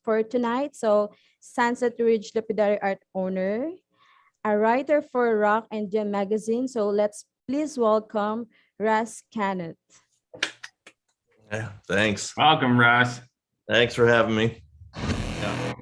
for tonight. So Sunset Ridge Lapidary art owner, a writer for Rock and Gem magazine. So let's please welcome Russ Kaniuth. Yeah, thanks. Welcome, Russ. Thanks for having me. Yeah.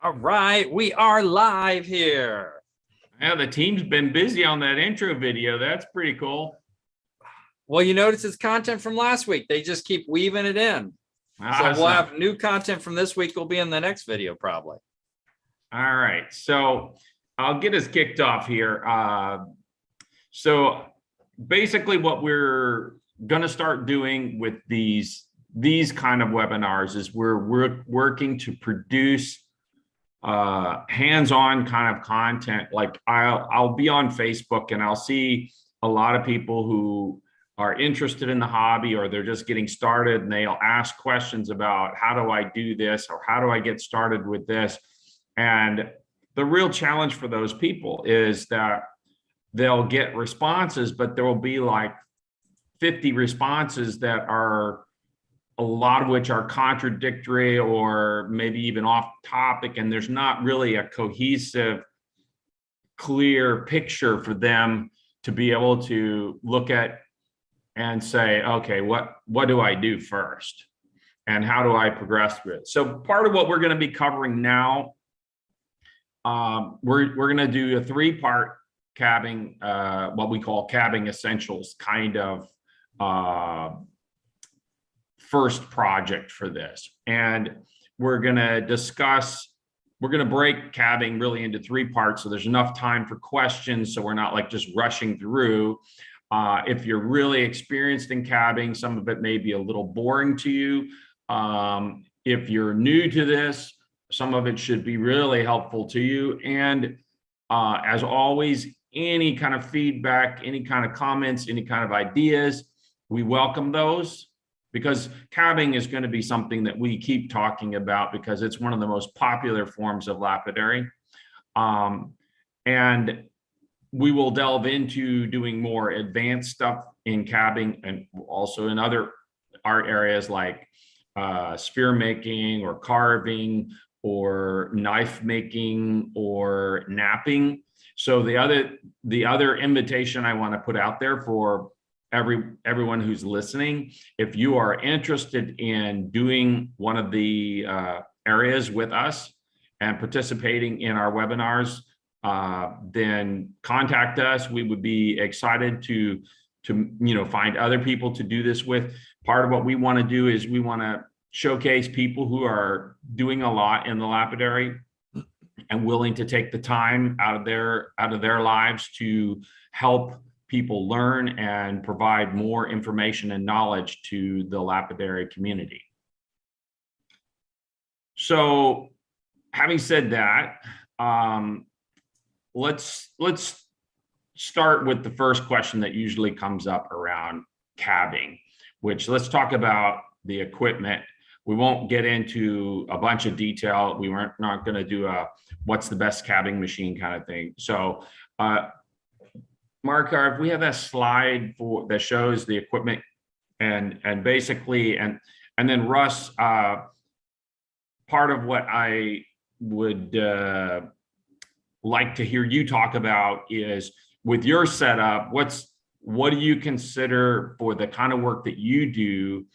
All right, we are live here. Yeah, the team's been busy on that intro video. That's pretty cool. Well, you notice it's content from last week. They just keep weaving it in. Awesome. So we'll have new content from this week will be in the next video probably. All right, so I'll get us kicked off here. So basically what we're gonna start doing with these kind of webinars is we're working to produce hands-on kind of content. Like I'll be on Facebook and I'll see a lot of people who are interested in the hobby, or they're just getting started, and they'll ask questions about how do I do this, or how do I get started with this. And the real challenge for those people is that they'll get responses, but there will be like 50 responses that are, a lot of which are contradictory or maybe even off topic, and there's not really a cohesive, clear picture for them to be able to look at and say, okay, what do I do first? And how do I progress through it? So part of what we're gonna be covering now, we're gonna do a 3-part cabbing, what we call cabbing essentials kind of first project for this. And we're gonna break cabbing really into 3 parts, so there's enough time for questions, so we're not like just rushing through. If you're really experienced in cabbing, some of it may be a little boring to you. If you're new to this, some of it should be really helpful to you. And as always, any kind of feedback, any kind of comments, any kind of ideas, we welcome those, because cabbing is going to be something that we keep talking about because it's one of the most popular forms of lapidary. And we will delve into doing more advanced stuff in cabbing and also in other art areas like sphere making or carving or knife making or napping. So the other invitation I want to put out there for everyone who's listening, if you are interested in doing one of the areas with us and participating in our webinars, then contact us. We would be excited to find other people to do this with. Part of what we want to do is we want to showcase people who are doing a lot in the lapidary and willing to take the time out of their lives to help people learn and provide more information and knowledge to the lapidary community. So having said that, let's start with the first question that usually comes up around cabbing, which let's talk about the equipment. We won't get into a bunch of detail. We weren't not going to do a what's the best cabbing machine kind of thing. So Mark, if we have that slide that shows the equipment and basically and then Russ, part of what I would like to hear you talk about is with your setup, what do you consider for the kind of work that you do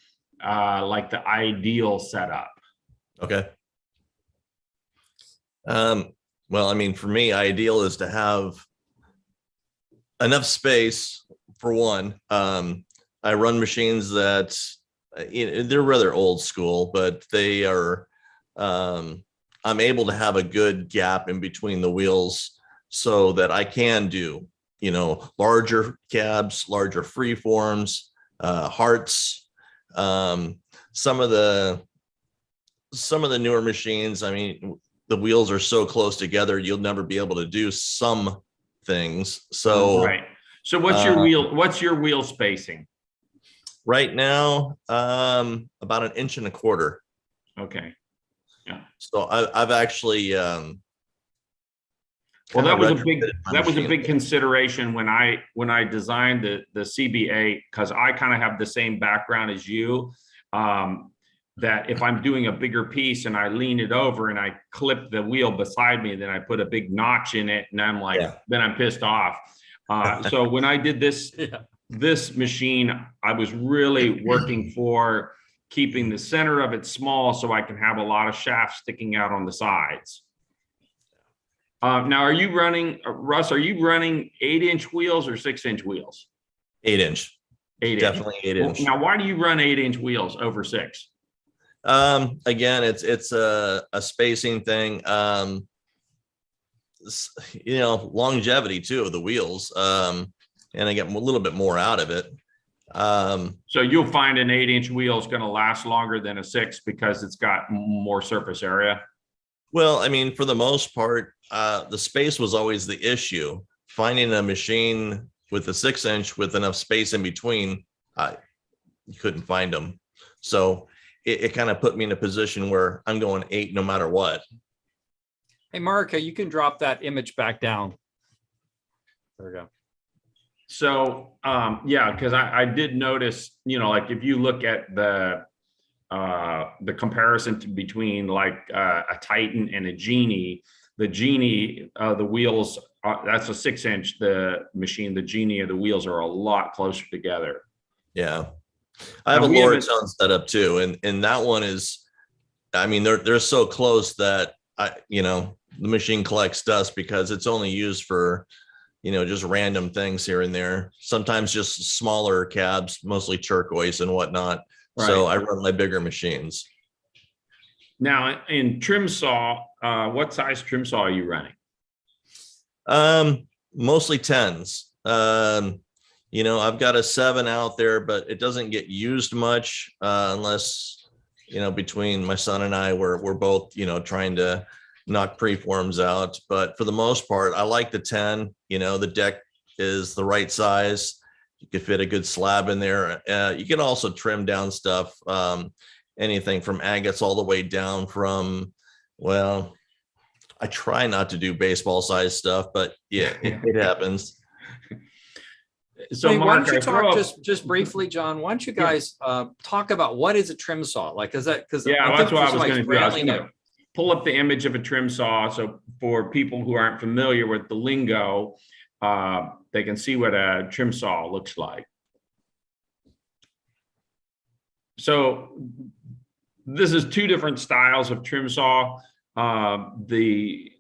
like the ideal setup? Okay. Well, I mean, for me, ideal is to have enough space for one. I run machines that they're rather old school, but they are, I'm able to have a good gap in between the wheels so that I can do, larger cabs, larger freeforms, hearts. Some of the newer machines, I mean, the wheels are so close together, you'll never be able to do some things. So Right. So what's your wheel spacing? right now, about 1.25 inches. Okay. Yeah. So I've actually, Well, kinda that was a retrofitted my machine. big consideration when I designed the CBA, because I kind of have the same background as you. That if I'm doing a bigger piece and I lean it over and I clip the wheel beside me, then I put a big notch in it, and I'm like, then I'm pissed off. So when I did this this machine, I was really working for keeping the center of it small so I can have a lot of shafts sticking out on the sides. Now, are you running, Russ, are you running 8-inch wheels or 6-inch wheels? 8-inch. 8-inch. Definitely 8-inch. Now, why do you run 8-inch wheels over 6? Again, it's a spacing thing. Longevity too of the wheels. And I get a little bit more out of it. So you'll find an 8-inch wheel is going to last longer than a 6 because it's got more surface area. Well, I mean, for the most part, the space was always the issue. Finding a machine with a 6-inch with enough space in between, you couldn't find them. So it kind of put me in a position where I'm going 8 no matter what. Hey, Marika, you can drop that image back down. There we go. So, yeah, because I did notice, like if you look at the comparison between like a Titan and a Genie, the Genie, the wheels, that's a 6-inch, the machine, the Genie of the wheels are a lot closer together. Yeah. I have a lower tone setup too. And that one is, I mean, they're so close that the machine collects dust because it's only used for, just random things here and there. Sometimes just smaller cabs, mostly turquoise and whatnot. Right. So I run my bigger machines. Now in trim saw, what size trim saw are you running? Mostly 10s. I've got a 7 out there, but it doesn't get used much unless, between my son and I, we're both, trying to knock preforms out. But for the most part, I like the 10. The deck is the right size. You could fit a good slab in there. You can also trim down stuff, anything from agates all the way down from, well, I try not to do baseball size stuff, but yeah, it happens. So Mark, why don't you talk just briefly, John? Why don't you guys talk about what is a trim saw? Like, is that because that's what I was going to do. I was going to pull up the image of a trim saw. So for people who aren't familiar with the lingo, they can see what a trim saw looks like. So this is 2 different styles of trim saw. The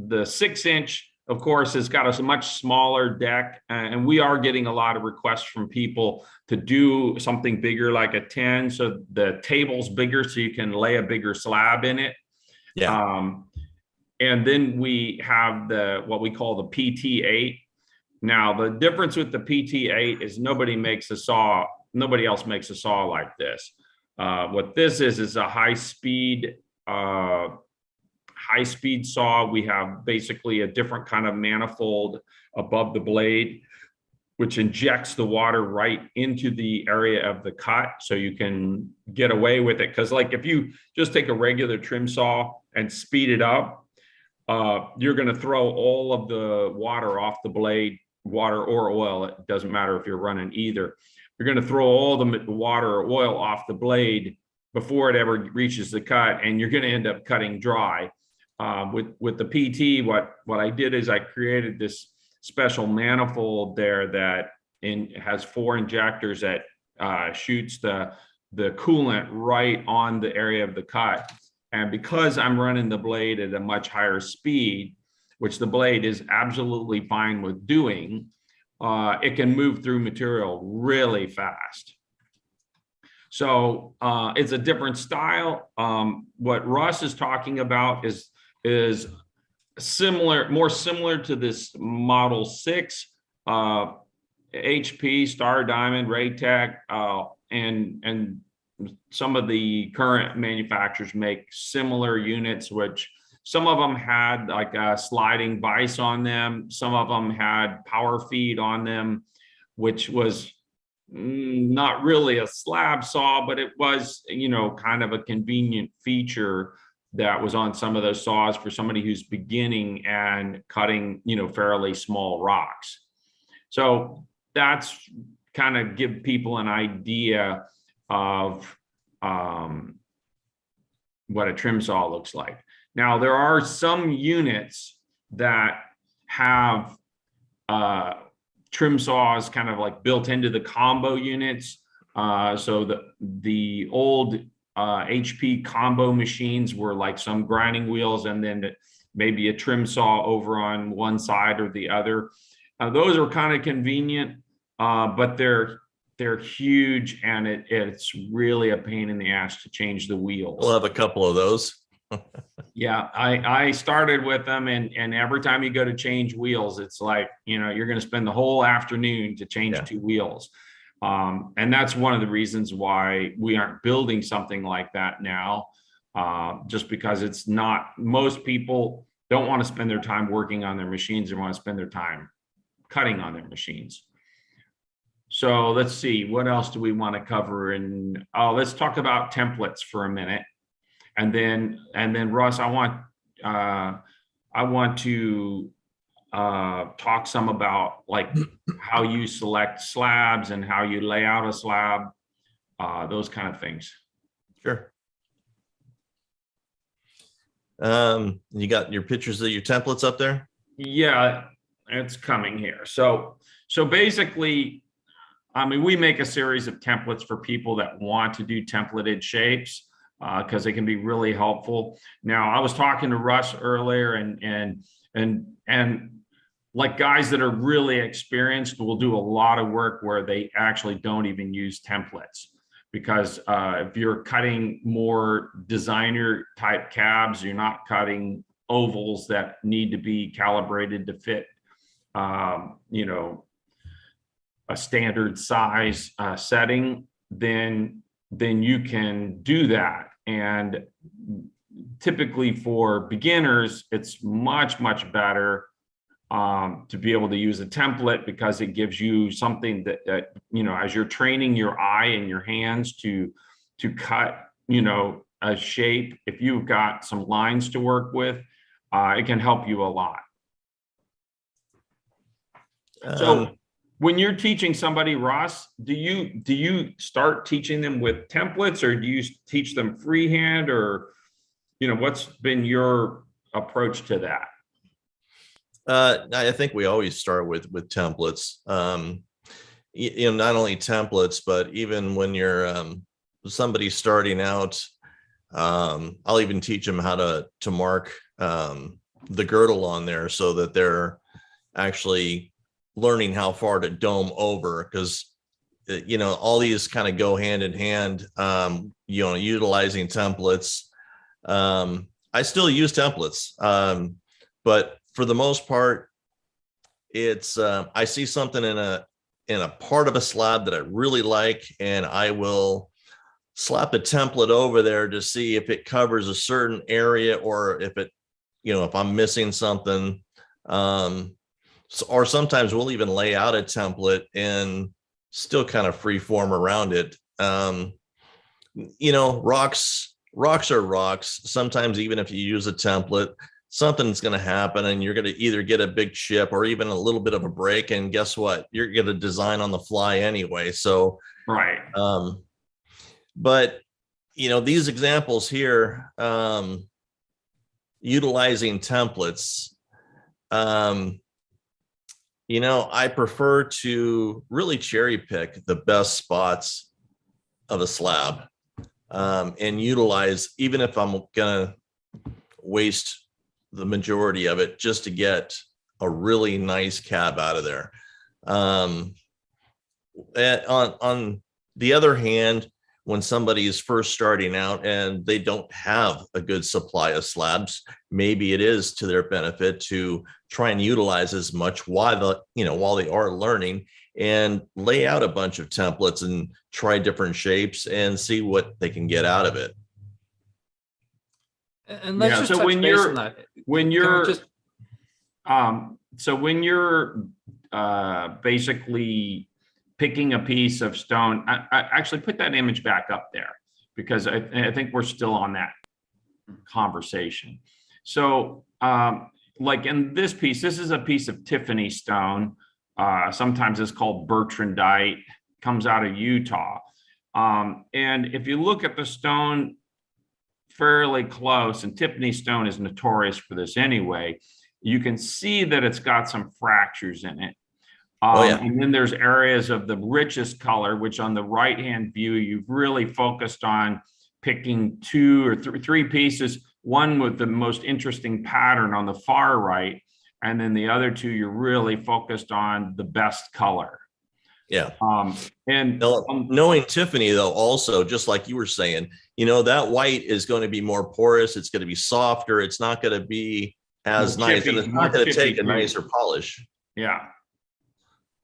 6-inch, of course, has got a much smaller deck, and we are getting a lot of requests from people to do something bigger like a 10. So the table's bigger, so you can lay a bigger slab in it. Yeah. And then we have what we call the PT8. Now, the difference with the PT8 is nobody else makes a saw like this. What this is a high-speed saw. We have basically a different kind of manifold above the blade, which injects the water right into the area of the cut, so you can get away with it. Because like if you just take a regular trim saw and speed it up, you're going to throw all of the water off the blade, water or oil. It doesn't matter if you're running either. You're going to throw all the water or oil off the blade before it ever reaches the cut, and you're going to end up cutting dry. With the PT, what I did is I created this special manifold there that has 4 injectors that shoots the the coolant right on the area of the cut. And because I'm running the blade at a much higher speed, which the blade is absolutely fine with doing, it can move through material really fast. So it's a different style. What Russ is talking about is similar, more similar to this Model 6, HP, Star Diamond, Raytech, and some of the current manufacturers make similar units, which some of them had like a sliding vise on them. Some of them had power feed on them, which was not really a slab saw, but it was, you know, kind of a convenient feature that was on some of those saws for somebody who's beginning and cutting, you know, fairly small rocks. So that's kind of give people an idea of what a trim saw looks like. Now, there are some units that have trim saws kind of like built into the combo units. So the old HP combo machines were like some grinding wheels and then maybe a trim saw over on one side or the other. Those are kind of convenient, but they're huge, and it's really a pain in the ass to change the wheels. We'll have a couple of those. Yeah, I started with them, and every time you go to change wheels, it's like, you know, you're going to spend the whole afternoon to change 2 wheels. And that's one of the reasons why we aren't building something like that now, just because it's not, most people don't want to spend their time working on their machines. They want to spend their time cutting on their machines. So let's see, what else do we want to cover? And let's talk about templates for a minute. And then Russ, I want to talk some about like how you select slabs and how you lay out a slab, those kind of things. Sure. You got your pictures of your templates up there? Yeah, it's coming here. So basically, I mean, we make a series of templates for people that want to do templated shapes, because they can be really helpful. Now, I was talking to Russ earlier, and like guys that are really experienced will do a lot of work where they actually don't even use templates, because if you're cutting more designer type cabs, you're not cutting ovals that need to be calibrated to fit, you know, a standard size setting, then you can do that. And typically for beginners, it's much better to be able to use a template, because it gives you something that you know, as you're training your eye and your hands to cut, you know, a shape, if you've got some lines to work with, it can help you a lot. So when you're teaching somebody, Ross, do you start teaching them with templates, or do you teach them freehand, or, you know, what's been your approach to that? I think we always start with templates. You know, not only templates, but even when you're somebody starting out, I'll even teach them how to mark the girdle on there, so that they're actually learning how far to dome over, because you know, all these kind of go hand in hand. You know, utilizing templates. I still use templates, but for the most part, it's I see something in a part of a slab that I really like, and I will slap a template over there to see if it covers a certain area, or if it, you know, if I'm missing something. Or sometimes we'll even lay out a template and still kind of free form around it. You know, rocks are rocks. Sometimes even if you use a template, something's going to happen, and you're going to either get a big chip or even a little bit of a break. And guess what? You're going to design on the fly anyway. So, right. But, you know, these examples here, utilizing templates, you know, I prefer to really cherry pick the best spots of a slab, and utilize, even if I'm gonna waste the majority of it just to get a really nice cab out of there. On the other hand, when somebody is first starting out and they don't have a good supply of slabs, maybe it is to their benefit to try and utilize as much while they are learning, and lay out a bunch of templates and try different shapes and see what they can get out of it. And let's just touch base on that. When you're basically picking a piece of stone, I actually put that image back up there, because I think we're still on that conversation. So like in this piece, this is a piece of Tiffany stone. Sometimes it's called Bertrandite, comes out of Utah. And if you look at the stone fairly close, and Tiffany stone is notorious for this anyway, you can see that it's got some fractures in it. And then there's areas of the richest color, which on the right-hand view, you've really focused on picking two or three pieces, one with the most interesting pattern on the far right, and then the other two, you're really focused on the best color. Yeah. And knowing Tiffany, though, also, just like you were saying, that white is going to be more porous. It's going to be softer. It's not going to be as nice, and it's not going to take a nicer polish. Yeah.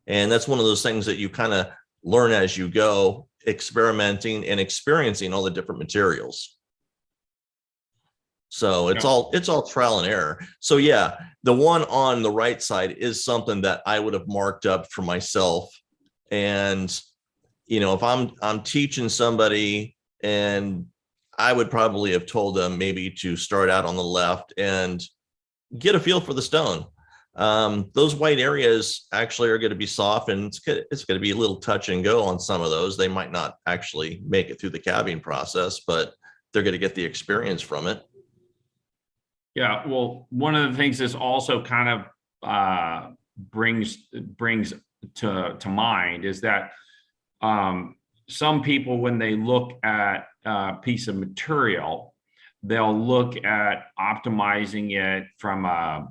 And that's one of those things that you kind of learn as you go, experimenting and experiencing all the different materials. So it's all trial and error. So yeah, the one on the right side is something that I would have marked up for myself. And, if I'm teaching somebody, and I would probably have told them maybe to start out on the left and get a feel for the stone. Those white areas actually are going to be soft, and it's going to be a little touch and go on some of those. They might not actually make it through the cabbing process, but they're going to get the experience from it. Yeah, well, one of the things this also kind of brings to mind is that some people, when they look at a piece of material, they'll look at optimizing it from a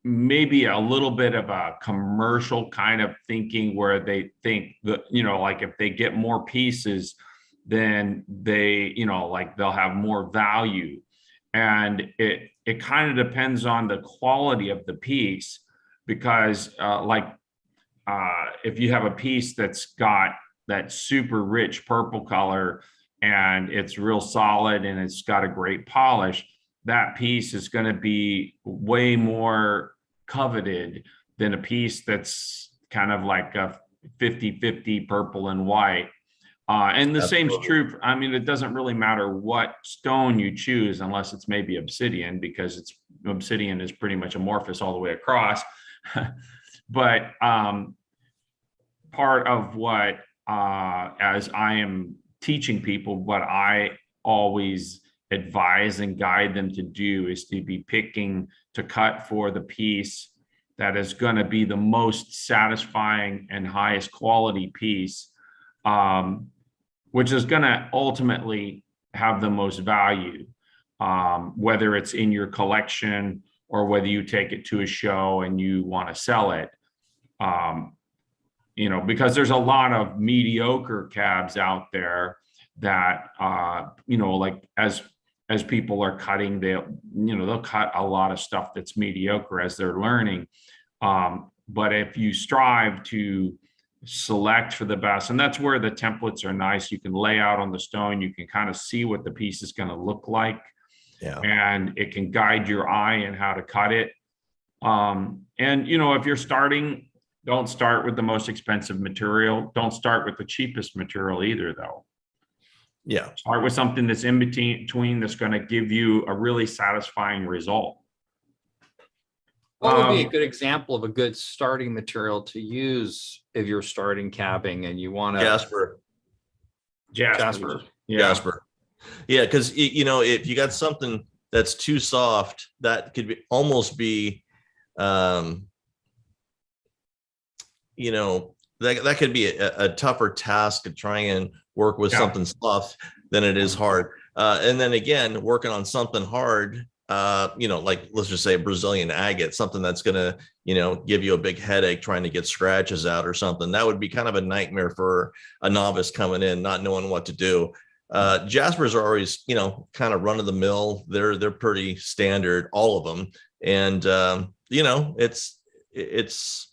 maybe a little bit of a commercial kind of thinking, where they think that, like if they get more pieces, then they, they'll have more value. And it kind of depends on the quality of the piece, because if you have a piece that's got that super rich purple color and it's real solid and it's got a great polish, that piece is going to be way more coveted than a piece that's kind of like a 50-50 purple and white. And the same is true. I mean, it doesn't really matter what stone you choose, unless it's maybe obsidian, because obsidian is pretty much amorphous all the way across. But part of what, as I am teaching people, what I always advise and guide them to do is to be picking to cut for the piece that is going to be the most satisfying and highest quality piece, which is going to ultimately have the most value, whether it's in your collection or whether you take it to a show and you want to sell it. Because there's a lot of mediocre cabs out there that, like as people are cutting, they'll cut a lot of stuff that's mediocre as they're learning. But if you strive to select for the best, and that's where the templates are nice, you can lay out on the stone, you can kind of see what the piece is going to look like. Yeah. And it can guide your eye in how to cut it. And, if you're starting, don't start with the most expensive material. Don't start with the cheapest material either, though. Yeah. Start with something that's in between that's going to give you a really satisfying result. What would be a good example of a good starting material to use if you're starting cabbing and you want to? Jasper. Yeah. Jasper. Yeah, because if you got something that's too soft, that could almost be, the that could be a tougher task to try and work with Yeah. something soft than it is hard. And then again, working on something hard, like let's just say a Brazilian agate, something that's going to, give you a big headache trying to get scratches out or something. That would be kind of a nightmare for a novice coming in, not knowing what to do. Jaspers are always, kind of run of the mill. They're pretty standard, all of them. And, it's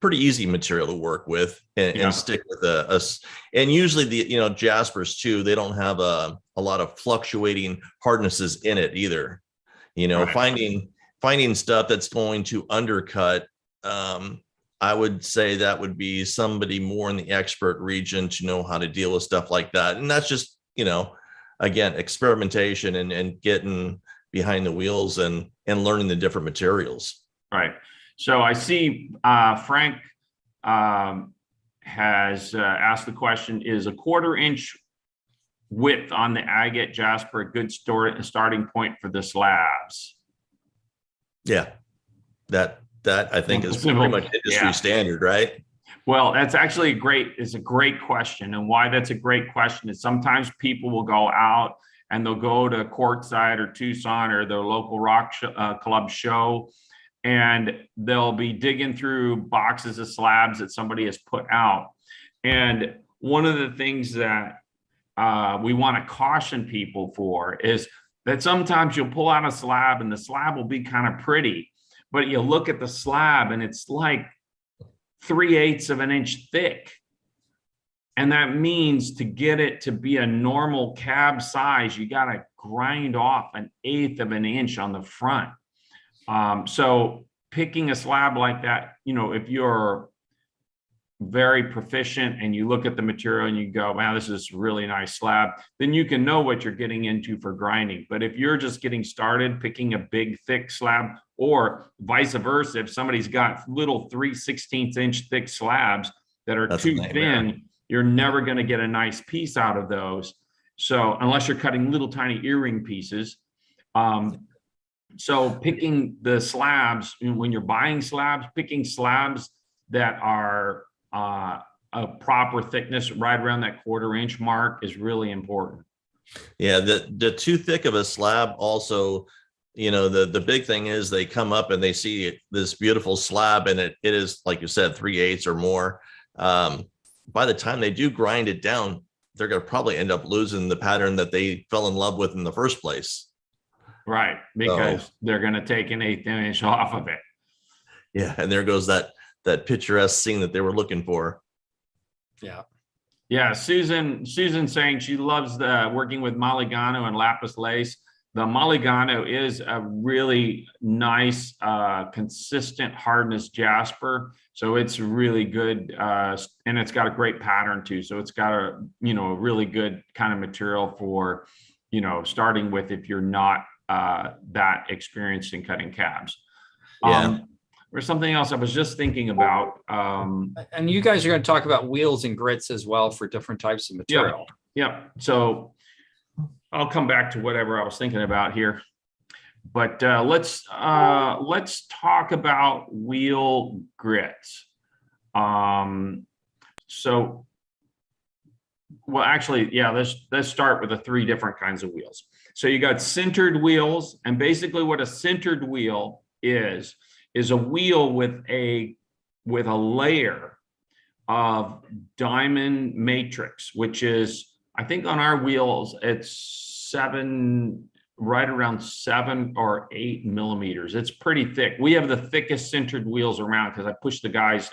pretty easy material to work with and stick with us. And usually the, Jaspers too, they don't have a lot of fluctuating hardnesses in it either. Right. Finding stuff that's going to undercut, I would say that would be somebody more in the expert region to know how to deal with stuff like that. And that's just, again, experimentation and getting behind the wheels and learning the different materials. Right. So I see Frank has asked the question, is a 1/4 inch width on the agate jasper a good starting point for the slabs? Yeah, that I think is pretty much industry standard, right? Well, that's actually a great question. And why that's a great question is sometimes people will go out and they'll go to Quartzsite or Tucson or their local rock club show, and they'll be digging through boxes of slabs that somebody has put out. And one of the things that we want to caution people for is that sometimes you'll pull out a slab and the slab will be kind of pretty, but you look at the slab and it's like 3/8 of an inch thick. And that means to get it to be a normal cab size, you got to grind off 1/8 of an inch on the front. So picking a slab like that, if you're very proficient and you look at the material and you go, wow, this is a really nice slab, then you can know what you're getting into for grinding. But if you're just getting started picking a big, thick slab, or vice versa, if somebody's got little 3/16 inch thick slabs that are too thin, you're never going to get a nice piece out of those. So unless you're cutting little tiny earring pieces. So picking the slabs, when you're buying slabs, picking slabs that are a proper thickness right around that 1/4 inch mark is really important. Yeah, the too thick of a slab also, the big thing is they come up and they see this beautiful slab and it is, like you said, 3/8 or more. By the time they do grind it down, they're going to probably end up losing the pattern that they fell in love with in the first place. Right, because they're going to take 1/8 inch off of it. Yeah, and there goes that picturesque scene that they were looking for. Yeah. Susan saying she loves working with Maligano and lapis lace. The Maligano is a really nice, consistent hardness jasper. So it's really good, and it's got a great pattern too. So it's got a really good kind of material for starting with if you're not that experienced in cutting cabs. Or something else I was just thinking about. And you guys are going to talk about wheels and grits as well for different types of material. Yeah. So I'll come back to whatever I was thinking about here. But let's talk about wheel grits. Let's start with the 3 different kinds of wheels. So you got sintered wheels, and basically what a sintered wheel is a wheel with a layer of diamond matrix, which is, I think on our wheels, it's right around 7 or 8 millimeters. It's pretty thick. We have the thickest sintered wheels around because I push the guys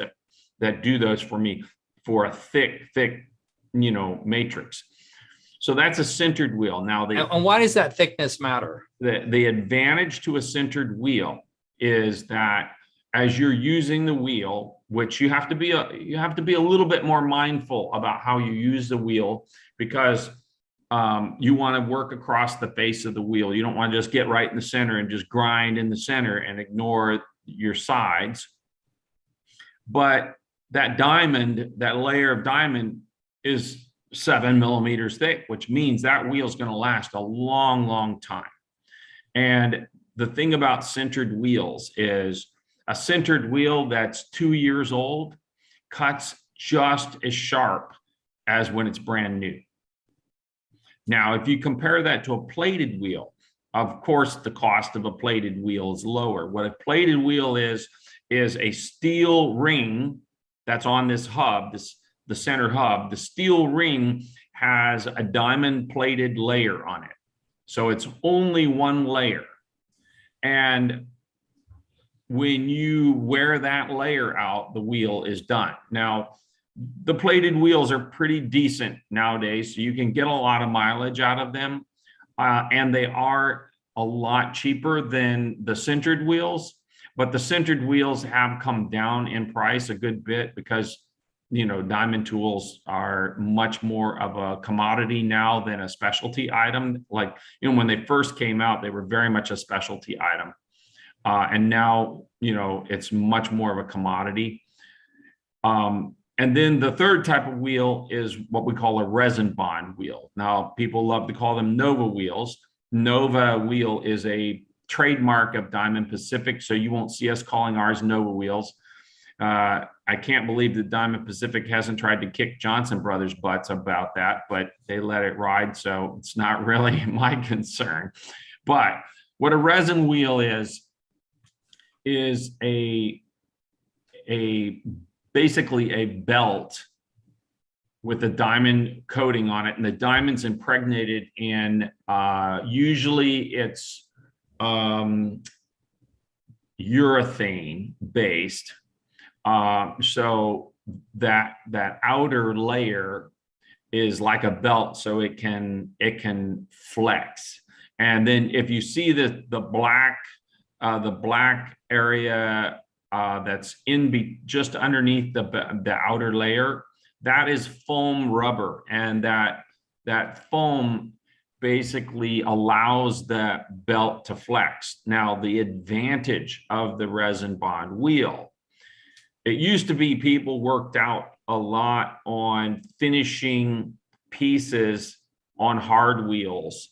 that do those for me for a thick, matrix. So that's a sintered wheel. Now, and why does that thickness matter? The advantage to a sintered wheel is that as you're using the wheel, which you have to be a little bit more mindful about how you use the wheel, because you want to work across the face of the wheel. You don't want to just get right in the center and just grind in the center and ignore your sides. But that layer of diamond is 7 millimeters thick, which means that wheel is going to last a long, long time. And the thing about sintered wheels is a sintered wheel that's 2 years old cuts just as sharp as when it's brand new. Now, if you compare that to a plated wheel, of course, the cost of a plated wheel is lower. What a plated wheel is a steel ring that's on this hub, the center hub. The steel ring has a diamond plated layer on it. So it's only one layer. And when you wear that layer out, the wheel is done. Now, the plated wheels are pretty decent nowadays, so you can get a lot of mileage out of them. And they are a lot cheaper than the sintered wheels, but the sintered wheels have come down in price a good bit because, you know, diamond tools are much more of a commodity now than a specialty item. Like, you know, when they first came out, they were very much a specialty item. And now, you know, it's much more of a commodity. And then the third type of wheel is what we call a resin bond wheel. Now, people love to call them Nova wheels. Nova wheel is a trademark of Diamond Pacific, so you won't see us calling ours Nova wheels. I can't believe that Diamond Pacific hasn't tried to kick Johnson Brothers' butts about that, but they let it ride, so it's not really my concern. But what a resin wheel is basically a belt with a diamond coating on it, and the diamond's impregnated in usually it's urethane based. So that outer layer is like a belt, so it can flex. And then if you see the black area that's just underneath the outer layer, that is foam rubber, and that foam basically allows that belt to flex. Now, the advantage of the resin bond wheel, it used to be people worked out a lot on finishing pieces on hard wheels,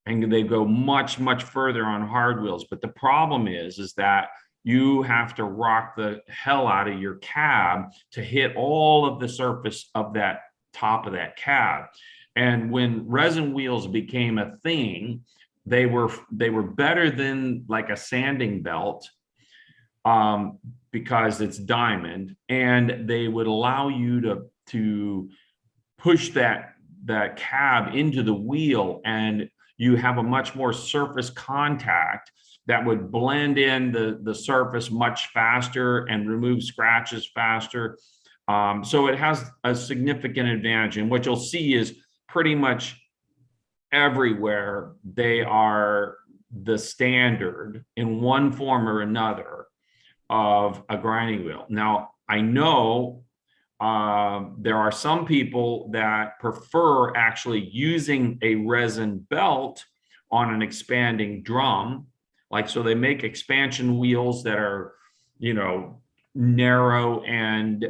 and they go much further on hard wheels. But the problem is that you have to rock the hell out of your cab to hit all of the surface of that top of that cab. And when resin wheels became a thing, they were better than like a sanding belt because it's diamond, and they would allow you to push that cab into the wheel, and you have a much more surface contact that would blend in the surface much faster and remove scratches faster. So it has a significant advantage. And what you'll see is pretty much everywhere they are the standard in one form or another of a grinding wheel. Now, I know there are some people that prefer actually using a resin belt on an expanding drum. Like, so they make expansion wheels that are, you know, narrow and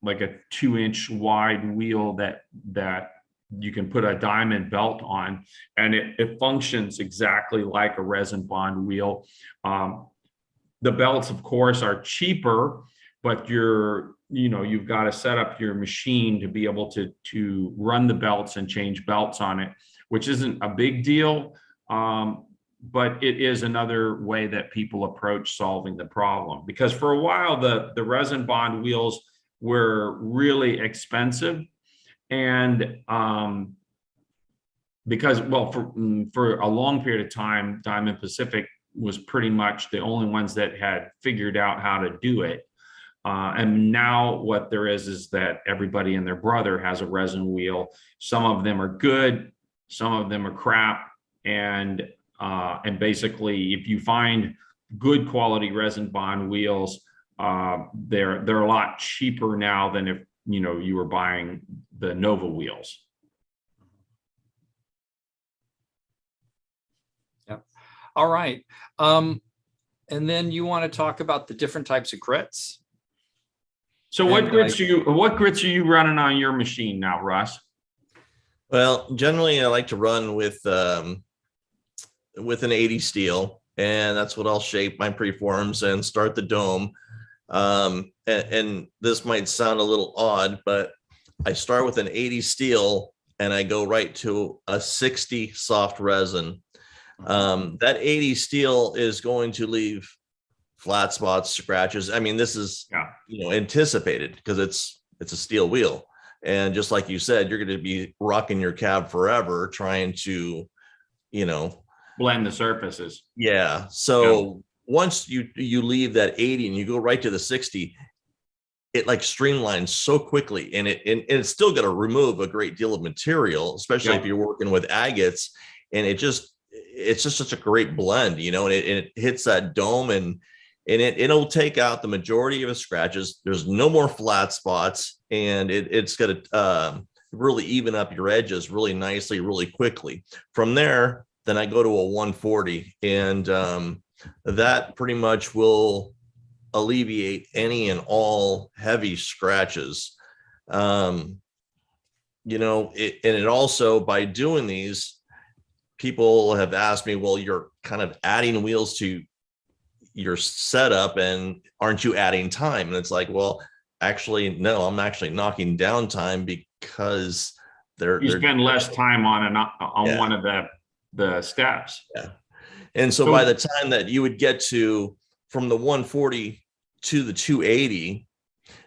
like a 2-inch wide wheel that you can put a diamond belt on, and it functions exactly like a resin bond wheel. The belts, of course, are cheaper, but you've got to set up your machine to be able to run the belts and change belts on it, which isn't a big deal. But it is another way that people approach solving the problem, because for a while the resin bond wheels were really expensive, and because, well, for a long period of time, Diamond Pacific was pretty much the only ones that had figured out how to do it. And now what there is that everybody and their brother has a resin wheel. Some of them are good, some of them are crap. And basically, if you find good quality resin bond wheels, they're a lot cheaper now than if you were buying the Nova wheels. Yep. All right. And then you want to talk about the different types of grits. So what grits are you running on your machine now, Russ? Well, generally I like to run with an 80 steel, and that's what I'll shape my preforms and start the dome. And this might sound a little odd, but I start with an 80 steel and I go right to a 60 soft resin. That 80 steel is going to leave flat spots, scratches. I mean, this is, anticipated because it's a steel wheel. And just like you said, you're going to be rocking your cab forever trying to, blend the surfaces. Yeah. So once you leave that 80 and you go right to the 60, it like streamlines so quickly, and it's still going to remove a great deal of material, especially if you're working with agates. And it's just such a great blend, and it hits that dome, and it'll take out the majority of the scratches. There's no more flat spots, and it's going to really even up your edges really nicely, really quickly. From there, then I go to a 140, and that pretty much will alleviate any and all heavy scratches. And it also, by doing these, people have asked me, well, you're kind of adding wheels to your setup, and aren't you adding time? And it's like, well, actually, no, I'm actually knocking down time because you spend less time on one of the steps. Yeah. And so by the time that you would get to from the 140 to the 280,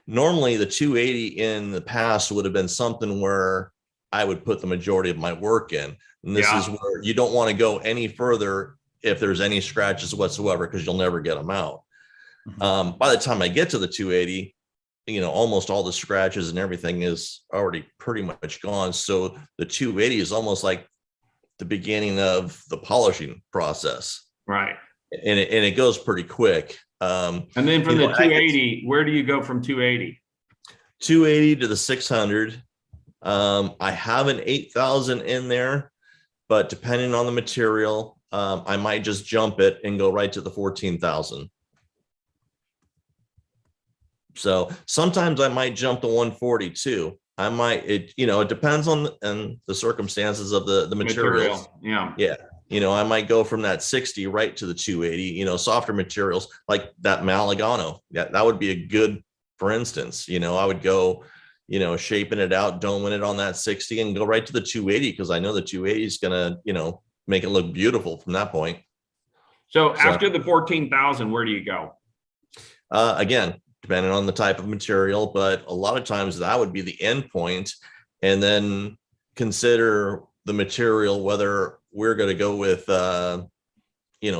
normally the 280 in the past would have been something where I would put the majority of my work in. And this is where you don't want to go any further if there's any scratches whatsoever, because you'll never get them out. By the time I get to the 280, almost all the scratches and everything is already pretty much gone. So the 280 is almost like the beginning of the polishing process. Right. And it goes pretty quick. And then from the 280, where do you go from 280? 280 to the 600. I have an 8,000 in there, but depending on the material, I might just jump it and go right to the 14,000. So sometimes I might jump to 140 too. I might, it depends on the circumstances of the materials. Yeah. I might go from that 60 right to the 280, softer materials like that Maligano. That would be a good, for instance, I would go, shaping it out, doming it on that 60 and go right to the 280, because I know the 280 is going to, make it look beautiful from that point. So after the 14,000, where do you go? Again, depending on the type of material, but a lot of times that would be the end point, and then consider the material, whether we're going to go with, a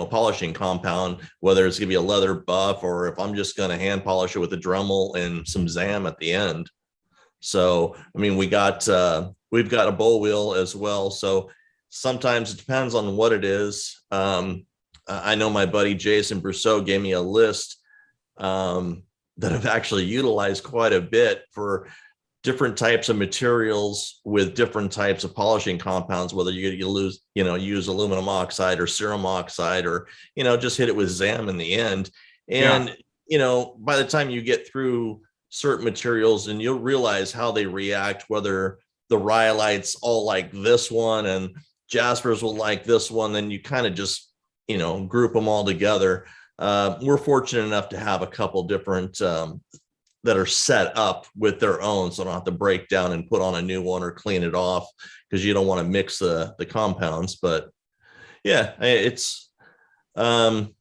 polishing compound, whether it's going to be a leather buff, or if I'm just going to hand polish it with a Dremel and some ZAM at the end. So, I mean, we've got a bowl wheel as well. So sometimes it depends on what it is. I know my buddy Jason Brousseau gave me a list that I've actually utilized quite a bit for different types of materials with different types of polishing compounds, whether you use aluminum oxide or serum oxide, or, just hit it with ZAM in the end. And, by the time you get through certain materials, and you'll realize how they react, whether the rhyolites all like this one and Jaspers will like this one, then you kind of just, group them all together. We're fortunate enough to have a couple different that are set up with their own, so I don't have to break down and put on a new one or clean it off, because you don't want to mix the compounds. But yeah, it's having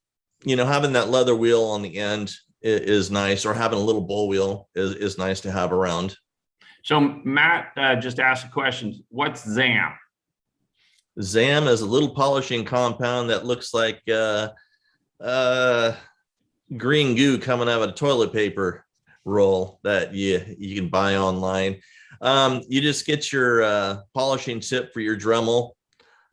that leather wheel on the end is nice, or having a little bowl wheel is nice to have around. So Matt just asked a question. What's ZAM? ZAM is a little polishing compound that looks like green goo coming out of a toilet paper roll that you can buy online. You just get your polishing tip for your Dremel.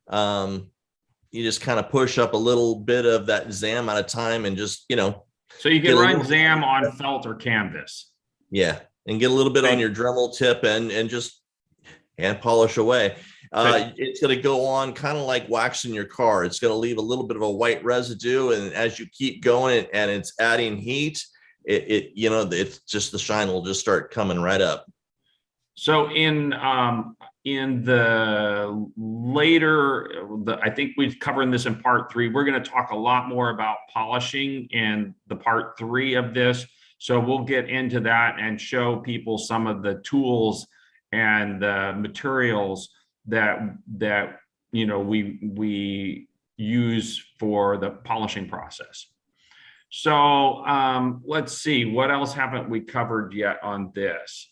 You just kind of push up a little bit of that ZAM at a time, and just, So you can run ZAM on felt or canvas. Yeah. And get a little bit on your Dremel tip and just hand polish away. It's going to go on kind of like waxing your car. It's going to leave a little bit of a white residue. And as you keep going and it's adding heat, it's just, the shine will just start coming right up. So in in the later, I think we've covered this in part 3. We're going to talk a lot more about polishing in the part 3 of this. So we'll get into that and show people some of the tools and the materials that we use for the polishing process. So let's see, what else haven't we covered yet on this?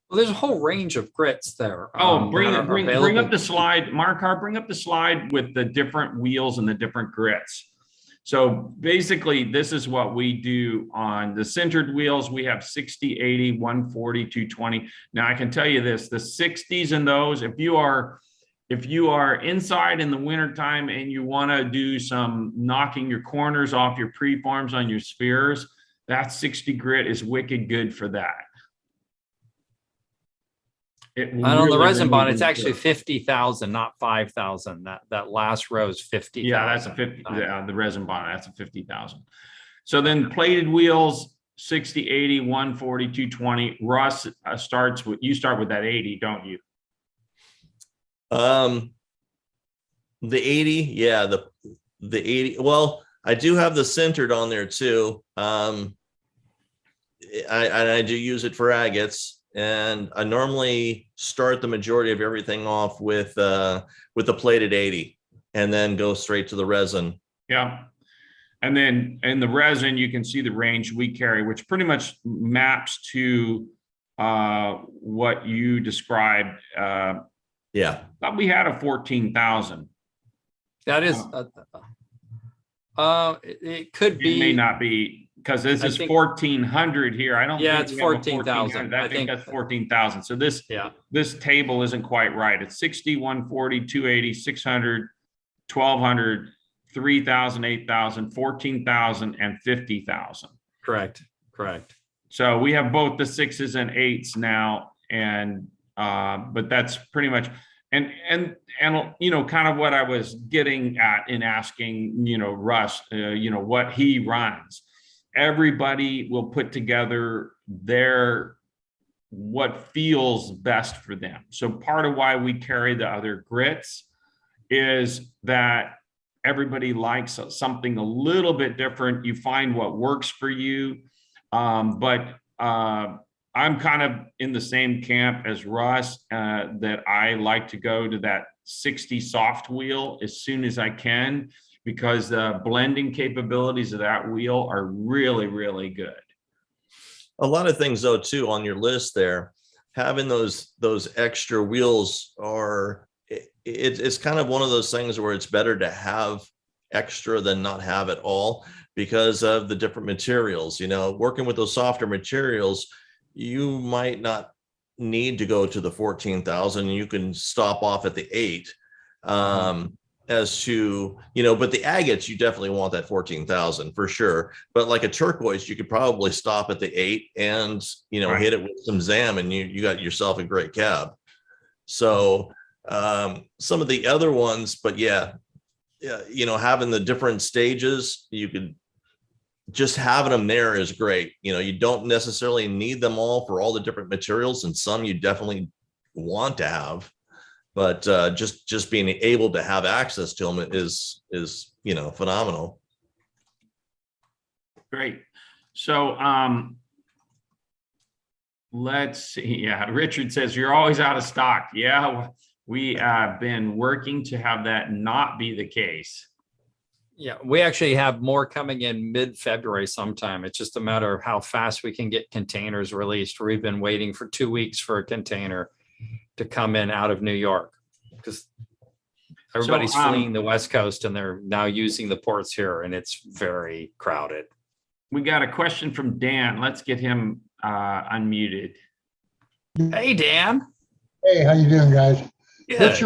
Well, there's a whole range of grits there. Bring up the slide, Markar, bring up the slide with the different wheels and the different grits. So basically, this is what we do on the centered wheels. We have 60, 80, 140, 220. Now I can tell you this, the 60s and those, if you are inside in the wintertime and you want to do some knocking your corners off your preforms on your spheres, that 60 grit is wicked good for that. And on the resin bond, it's actually 50,000, not 5,000. That last row is 50. Yeah, that's a 50. Yeah, the resin bond, that's a 50,000. So then plated wheels, 60, 80, 140, 220. Russ you start with that 80, don't you? The 80, yeah, the 80. Well, I do have the centered on there too. I do use it for agates. And I normally start the majority of everything off with the plated 80 and then go straight to the resin. Yeah. And then in the resin, you can see the range we carry, which pretty much maps to what you described. Yeah. Thought we had a 14,000. That is, it could be. It may not be. Because this is 1,400 here. I don't. Yeah, think it's 14,000. I think that's 14,000. So this table isn't quite right. It's 60, 140, 280, 600, 1,200, 3,000, 8,000, 14,000, and 50,000. Correct. So we have both the 6s and 8s now, and but that's pretty much and kind of what I was getting at in asking Russ what he runs. Everybody will put together what feels best for them. So part of why we carry the other grits is that everybody likes something a little bit different. You find what works for you. But I'm kind of in the same camp as Russ, that I like to go to that 60 soft wheel as soon as I can, because the blending capabilities of that wheel are really, really good. A lot of things though, too, on your list there, having those extra wheels it's kind of one of those things where it's better to have extra than not have it all because of the different materials. Working with those softer materials, you might not need to go to the 14,000. You can stop off at the 8. As to, but the agates, you definitely want that 14,000 for sure. But like a turquoise, you could probably stop at the 8 and, right, hit it with some ZAM and you got yourself a great cab. So some of the other ones, but having the different stages, you could just having them there is great. You don't necessarily need them all for all the different materials, and some you definitely want to have. But just being able to have access to them is phenomenal. Great. So let's see. Yeah, Richard says you're always out of stock. Yeah, we have been working to have that not be the case. Yeah, we actually have more coming in mid-February sometime. It's just a matter of how fast we can get containers released. We've been waiting for 2 weeks for a container to come in out of New York because everybody's fleeing the West Coast and they're now using the ports here, and it's very crowded. We got a question from Dan. Let's get him unmuted. Hey, Dan. Hey, how you doing, guys? Good. What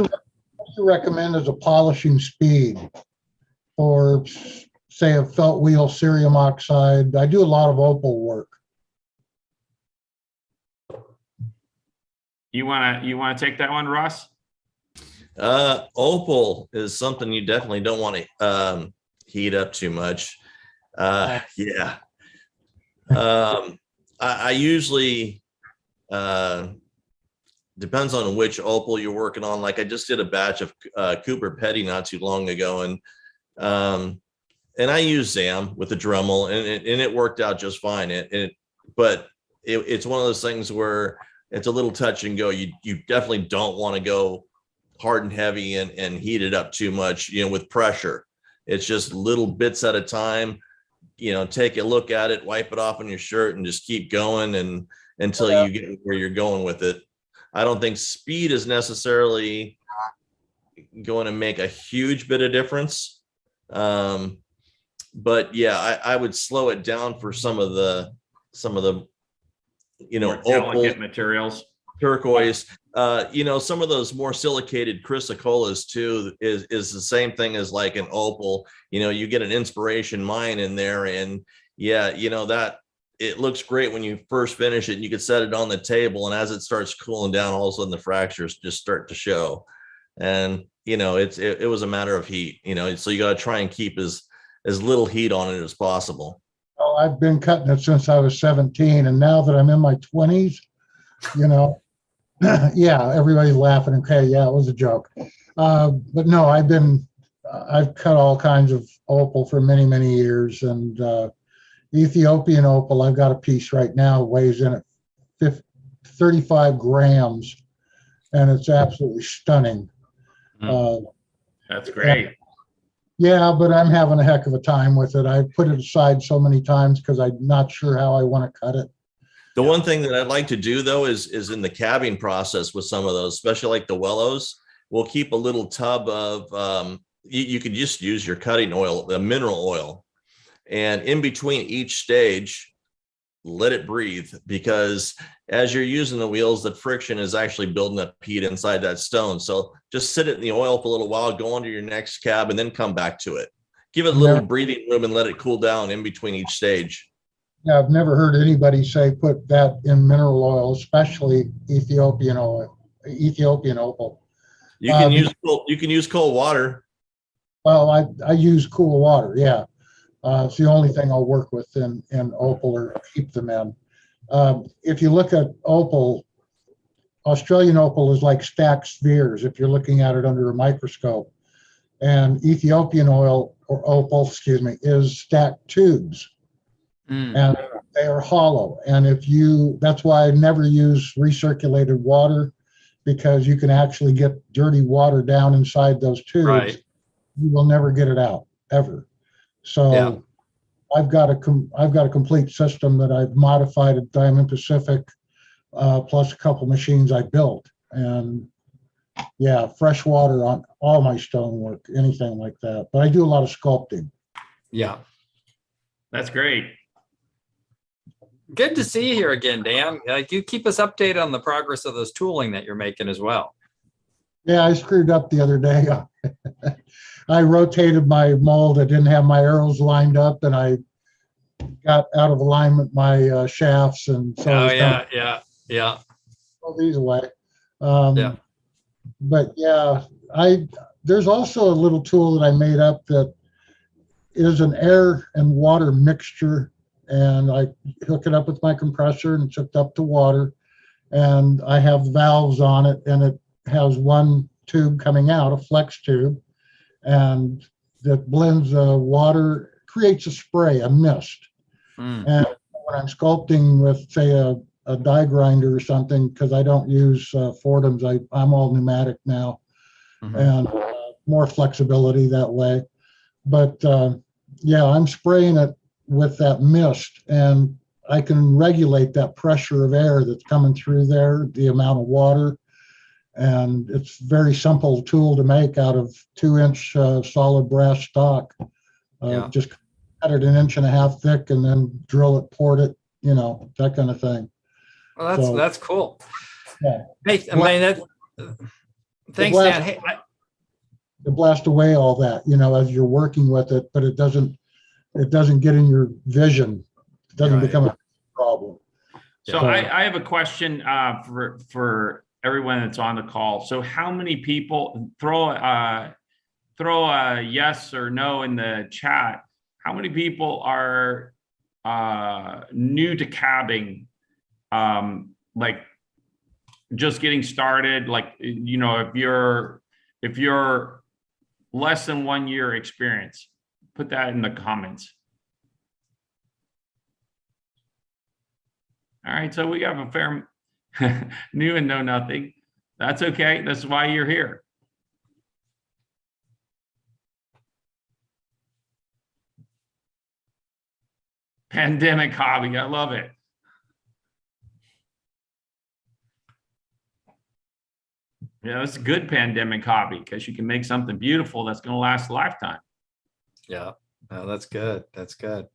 you recommend as a polishing speed for, say, a felt wheel, cerium oxide? I do a lot of opal work. You wanna take that one, Russ? Opal is something you definitely don't want to heat up too much. I usually depends on which opal you're working on. Like I just did a batch of Cooper Petty not too long ago, and I use Zam with the Dremel, and it worked out just fine. But it's one of those things where it's a little touch and go. You definitely don't want to go hard and heavy and heat it up too much, with pressure. It's just little bits at a time. Take a look at it, wipe it off on your shirt, and just keep going and until you get where you're going with it. I don't think speed is necessarily going to make a huge bit of difference. But yeah, I would slow it down for some of the More opal, delicate materials. turquoise, some of those more silicated chrysocolas too is the same thing as like an opal. You get an inspiration mine in there, and that it looks great when you first finish it, and you could set it on the table, and as it starts cooling down, all of a sudden the fractures just start to show. And it was a matter of heat, so you got to try and keep as little heat on it as possible. Oh, I've been cutting it since I was 17, and now that I'm in my 20s, yeah, everybody's laughing. Okay, yeah, it was a joke. But no, I've cut all kinds of opal for many, many years, and Ethiopian opal, I've got a piece right now, weighs in at 35 grams, and it's absolutely stunning. That's great. Yeah, but I'm having a heck of a time with it. I put it aside so many times because I'm not sure how I want to cut it. The one thing that I'd like to do though is in the cabbing process with some of those, especially like the Wellos, we'll keep a little tub of you could just use your cutting oil, the mineral oil, and in between each stage, let it breathe, because as you're using the wheels, the friction is actually building up heat inside that stone. So just sit it in the oil for a little while, go on to your next cab, and then come back to it. Give it a little breathing room and let it cool down in between each stage. Yeah, I've never heard anybody say put that in mineral oil, especially Ethiopian opal. You can use cold water. Well, I use cool water. Yeah, it's the only thing I'll work with in opal or keep them in. If you look at opal, Australian opal is like stacked spheres if you're looking at it under a microscope, and Ethiopian opal, is stacked tubes. And they are hollow. And that's why I never use recirculated water, because you can actually get dirty water down inside those tubes. Right. You will never get it out ever. So Yeah. I've got a complete system that I've modified at Diamond Pacific, plus a couple machines I built. And yeah, fresh water on all my stonework, anything like that. But I do a lot of sculpting. Yeah. That's great. Good to see you here again, Dan. You keep us updated on the progress of those tooling that you're making as well. Yeah, I screwed up the other day. I rotated my mold. I didn't have my arrows lined up, and I got out of alignment my shafts, and so yeah. Throw these away. Yeah. But yeah, there's also a little tool that I made up that is an air and water mixture, and I hook it up with my compressor, and it's hooked up to water, and I have valves on it, and it has one tube coming out, a flex tube, and that blends water, creates a spray, a mist. And when I'm sculpting with, say, a die grinder or something, because I don't use Fordham's, I'm all pneumatic now, and more flexibility that way. But yeah, I'm spraying it with that mist, and I can regulate that pressure of air that's coming through there, the amount of water. And it's a very simple tool to make out of 2-inch solid brass stock. Just cut it 1.5 inches thick, and then drill it, port it, that kind of thing. Well, that's cool. Yeah. Hey, thanks, Dan. Hey, to blast away all that, as you're working with it, but it doesn't get in your vision. It doesn't become a problem. So I have a question for everyone that's on the call. So how many people, throw a yes or no in the chat, how many people are new to cabbing, like just getting started, like, you know, if you're less than 1 year experience, put that in the comments. All right, so we have a fair new and know nothing. That's okay. That's why you're here. Pandemic hobby. I love it. Yeah, it's a good pandemic hobby because you can make something beautiful that's going to last a lifetime. Yeah, no, that's good. That's good.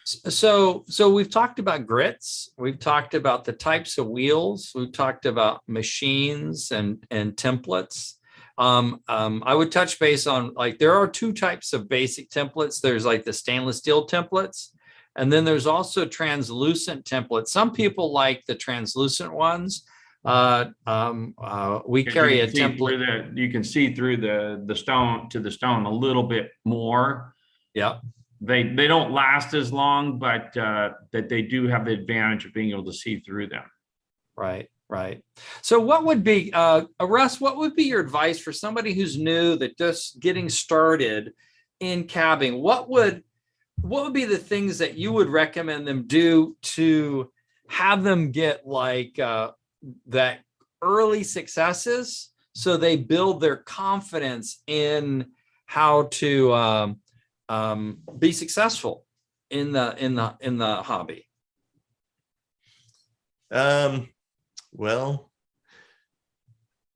So we've talked about grits. We've talked about the types of wheels. We've talked about machines and templates. I would touch base on, like, there are two types of basic templates. There's like the stainless steel templates, and then there's also translucent templates. Some people like the translucent ones. We carry a template. You can see through the stone to the stone a little bit more. Yeah. They don't last as long, but that they do have the advantage of being able to see through them. Right, right. So what would be, Russ, what would be your advice for somebody who's new, that just getting started in cabbing? What would be the things that you would recommend them do to have them get like that early successes, so they build their confidence in how to be successful in the hobby? Well,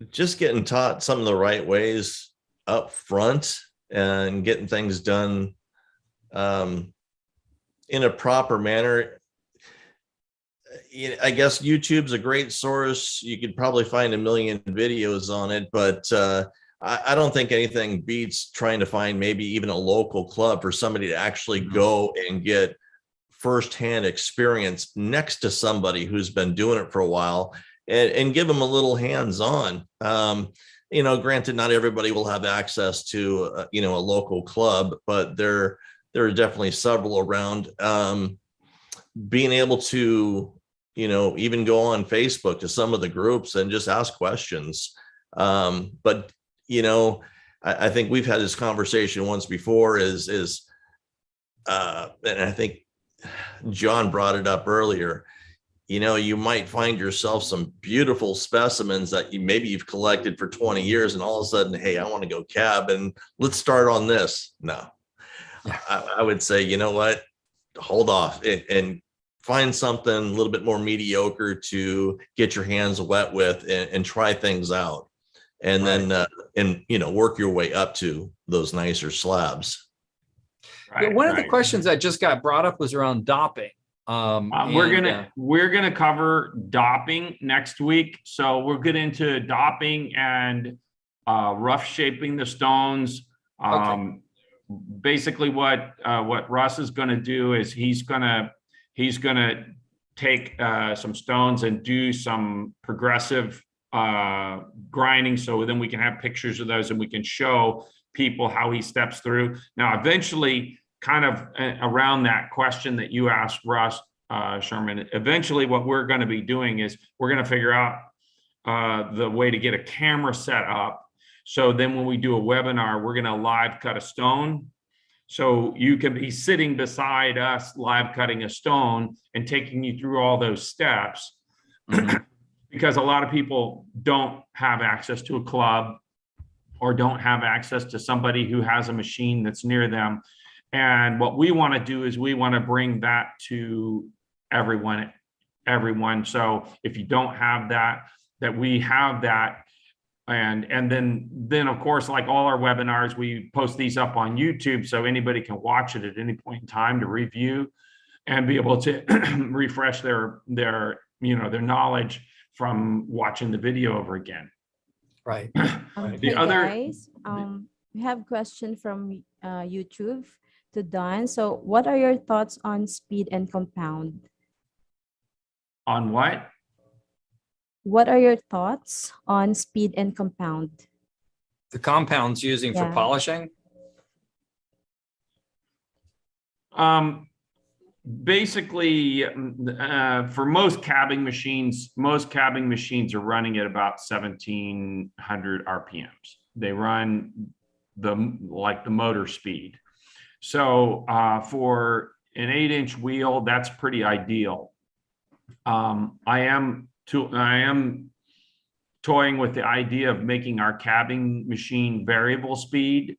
just getting taught some of the right ways up front and getting things done in a proper manner. I guess YouTube's a great source. You could probably find a million videos on it, but I don't think anything beats trying to find maybe even a local club for somebody to actually go and get firsthand experience next to somebody who's been doing it for a while, and give them a little hands-on. You know, granted, not everybody will have access to you know, a local club, but there are definitely several around. Being able to, you know, even go on Facebook to some of the groups and just ask questions. But you know, I think we've had this conversation once before, and I think John brought it up earlier. You know, you might find yourself some beautiful specimens that maybe you've collected for 20 years, and all of a sudden, hey, I want to go cab and let's start on this. No, I would say, you know what, hold off and find something a little bit more mediocre to get your hands wet with and try things out. And then, and, you know, work your way up to those nicer slabs. Right, One of the questions that just got brought up was around dopping. We're gonna cover dopping next week. So we'll get into dopping and rough shaping the stones. Okay. Basically, what Russ is going to do is he's gonna take some stones and do some progressive grinding, so then we can have pictures of those and we can show people how he steps through. Now, eventually, kind of around that question that you asked, Russ, Sherman, eventually what we're going to be doing is we're going to figure out the way to get a camera set up. So then when we do a webinar, we're going to live cut a stone. So you can be sitting beside us live cutting a stone and taking you through all those steps. Because a lot of people don't have access to a club or don't have access to somebody who has a machine that's near them. And what we want to do is we want to bring that to everyone. So if you don't have that we have that. And then of course, like all our webinars, we post these up on YouTube so anybody can watch it at any point in time to review and be able to refresh their knowledge from watching the video over again. Right. Hey guys, we have a question from YouTube to Don. So what are your thoughts on speed and compound? On what? What are your thoughts on speed and compound? The compounds using for polishing? basically, for most cabbing machines are running at about 1,700 RPMs. They run like the motor speed. So for an 8-inch wheel, that's pretty ideal. I am toying with the idea of making our cabbing machine variable speed.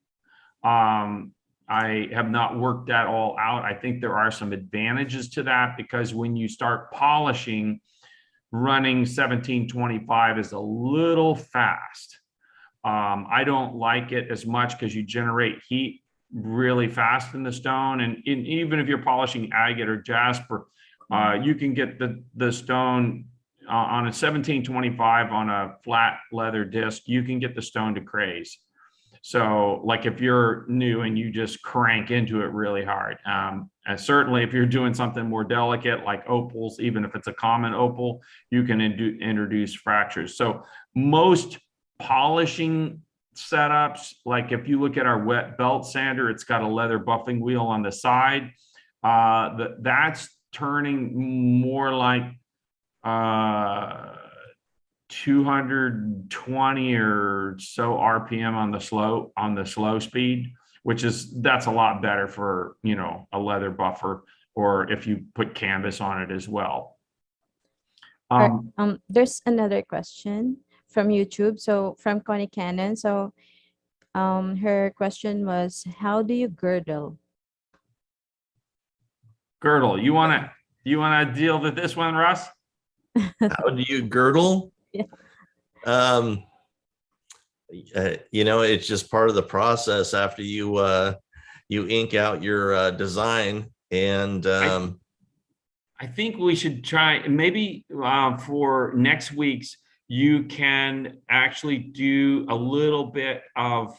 I have not worked that all out. I think there are some advantages to that, because when you start polishing, running 1725 is a little fast. I don't like it as much because you generate heat really fast in the stone. And even if you're polishing agate or jasper, you can get the stone on a 1725 on a flat leather disc, you can get the stone to craze. So like if you're new and you just crank into it really hard, and certainly if you're doing something more delicate like opals, even if it's a common opal, you can introduce fractures. So most polishing setups, like if you look at our wet belt sander, it's got a leather buffing wheel on the side. That's turning more like 220 or so RPM on the slow speed, that's a lot better for, you know, a leather buffer, or if you put canvas on it as well. There's another question from YouTube. So from Connie Cannon. So her question was, how do you girdle? Girdle, you wanna deal with this one, Russ? How do you girdle? Yeah. You know, it's just part of the process after you ink out your design. And I think we should try, maybe for next week's, you can actually do a little bit of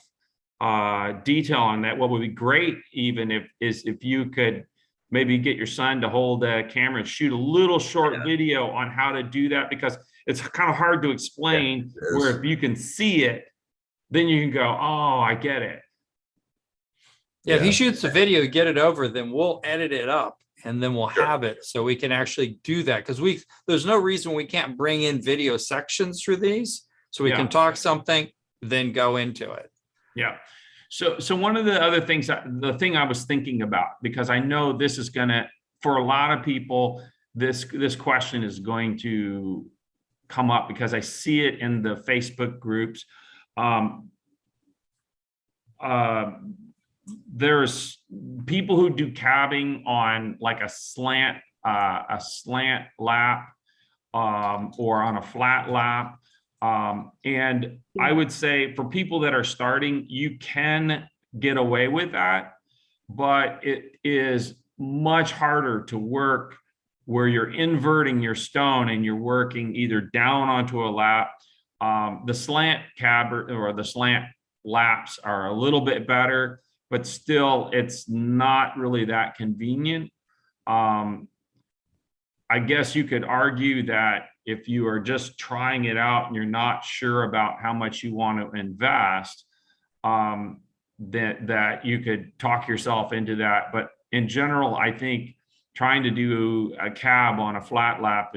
detail on that. What would be great even if you could maybe get your son to hold a camera and shoot a little short video on how to do that, because it's kind of hard to explain, where if you can see it, then you can go, oh, I get it. Yeah, if he shoots the video, get it over, then we'll edit it up and then we'll have it so we can actually do that. Because there's no reason we can't bring in video sections through these, so we can talk something, then go into it. Yeah. So one of the other things, the thing I was thinking about, because I know this is gonna, for a lot of people, this question is going to come up because I see it in the Facebook groups. There's people who do cabbing on like a slant lap or on a flat lap. And I would say for people that are starting, you can get away with that, but it is much harder to work where you're inverting your stone and you're working either down onto a lap. The slant cab or the slant laps are a little bit better, but still it's not really that convenient. I guess you could argue that if you are just trying it out and you're not sure about how much you want to invest, that you could talk yourself into that. But in general, I think trying to do a cab on a flat lap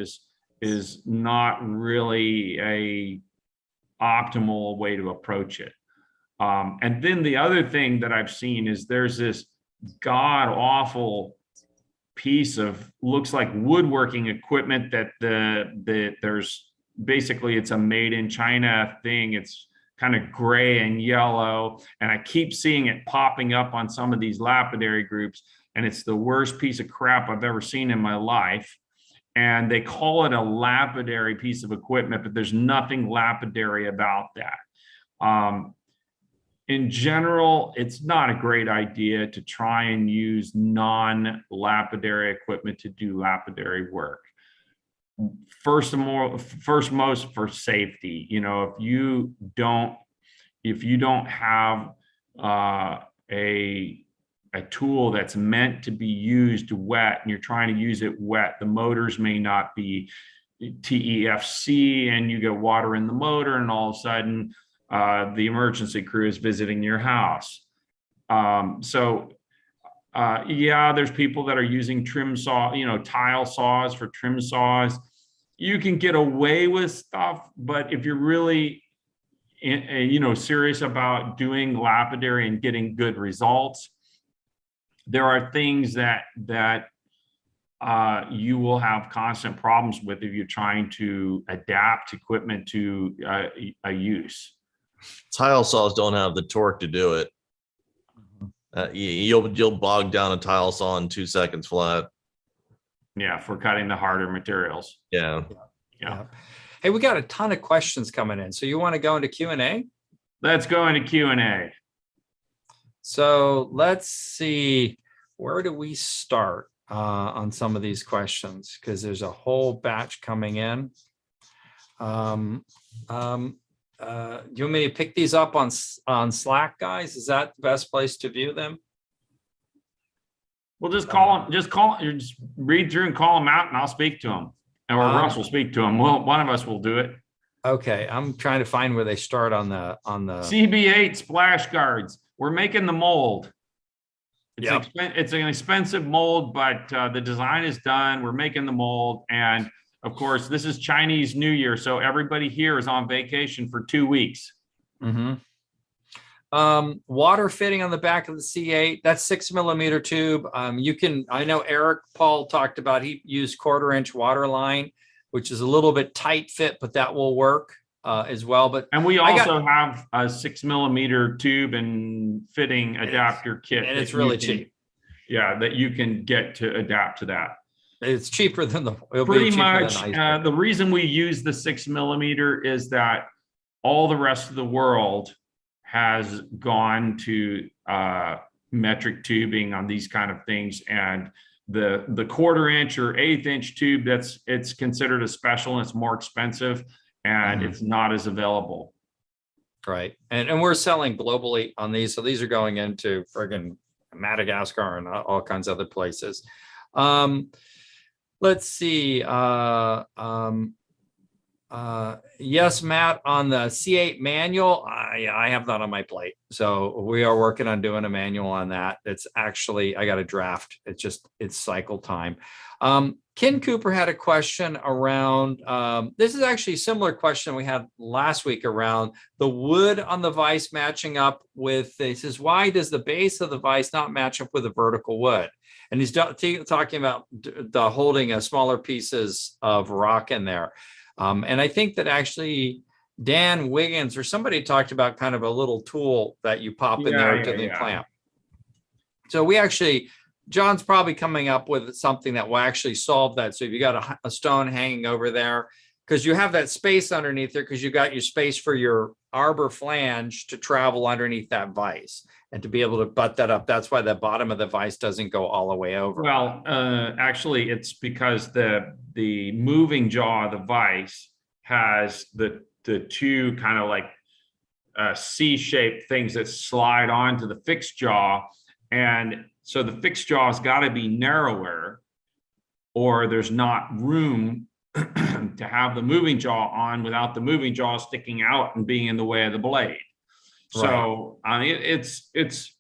is not really a optimal way to approach it. And then the other thing that I've seen is there's this god awful piece of, looks like woodworking equipment that there's basically, it's a made in China thing. It's kind of gray and yellow, and I keep seeing it popping up on some of these lapidary groups, and it's the worst piece of crap I've ever seen in my life. And they call it a lapidary piece of equipment, but there's nothing lapidary about that. In general, it's not a great idea to try and use non-lapidary equipment to do lapidary work. First most for safety, you know, if you don't have a tool that's meant to be used wet and you're trying to use it wet, the motors may not be TEFC and you get water in the motor, and all of a sudden the emergency crew is visiting your house. So Yeah, there's people that are using trim saw, tile saws for trim saws. You can get away with stuff, but if you're really, serious about doing lapidary and getting good results, there are things that you will have constant problems with if you're trying to adapt equipment to a use. Tile saws don't have the torque to do it. You'll bog down a tile saw in 2 seconds flat. Yeah, for cutting the harder materials. Yeah. Yeah. Hey, we got a ton of questions coming in. So you want to go into Q&A? Let's go into Q&A. So let's see, where do we start on some of these questions? Because there's a whole batch coming in. Do you want me to pick these up on Slack, guys? Is that the best place to view them? We'll just read through and call them out, and I'll speak to them. Or Russ will speak to them. Well, one of us will do it. Okay, I'm trying to find where they start on the CB8 splash guards. We're making the mold. It's an expensive mold, but the design is done. We're making the mold, and of course, this is Chinese New Year, so everybody here is on vacation for 2 weeks. Mm-hmm. Water fitting on the back of the C8, that's 6 millimeter tube. I know Eric Paul talked about, he used 1/4 inch water line, which is a little bit tight fit, but that will work as well. And we also have a 6 millimeter tube and fitting adapter kit. And it's really cheap. Yeah, that you can get to adapt to that. It's cheaper than pretty much. The reason we use the 6 millimeter is that all the rest of the world has gone to metric tubing on these kind of things, and the 1/4 inch or 1/8 inch tube, it's considered a special, and it's more expensive, and it's not as available. Right, and we're selling globally on these, so these are going into friggin' Madagascar and all kinds of other places. Let's see. Yes, Matt, on the C8 manual, I have that on my plate. So we are working on doing a manual on that. It's actually, I got a draft. It's cycle time. Ken Cooper had a question around, this is actually a similar question we had last week around the wood on the vise matching up with, he says, why does the base of the vise not match up with the vertical wood? And he's talking about the holding smaller pieces of rock in there. And I think that actually Dan Wiggins or somebody talked about kind of a little tool that you pop in there to the clamp. So we actually, John's probably coming up with something that will actually solve that. So if you got a stone hanging over there, because you have that space underneath there, because you got your space for your arbor flange to travel underneath that vise and to be able to butt that up. That's why the bottom of the vise doesn't go all the way over. Well, actually, it's because the moving jaw of the vise has the two kind of like C-shaped things that slide onto the fixed jaw. And so the fixed jaw has got to be narrower, or there's not room to have the moving jaw on without the moving jaw sticking out and being in the way of the blade. So it's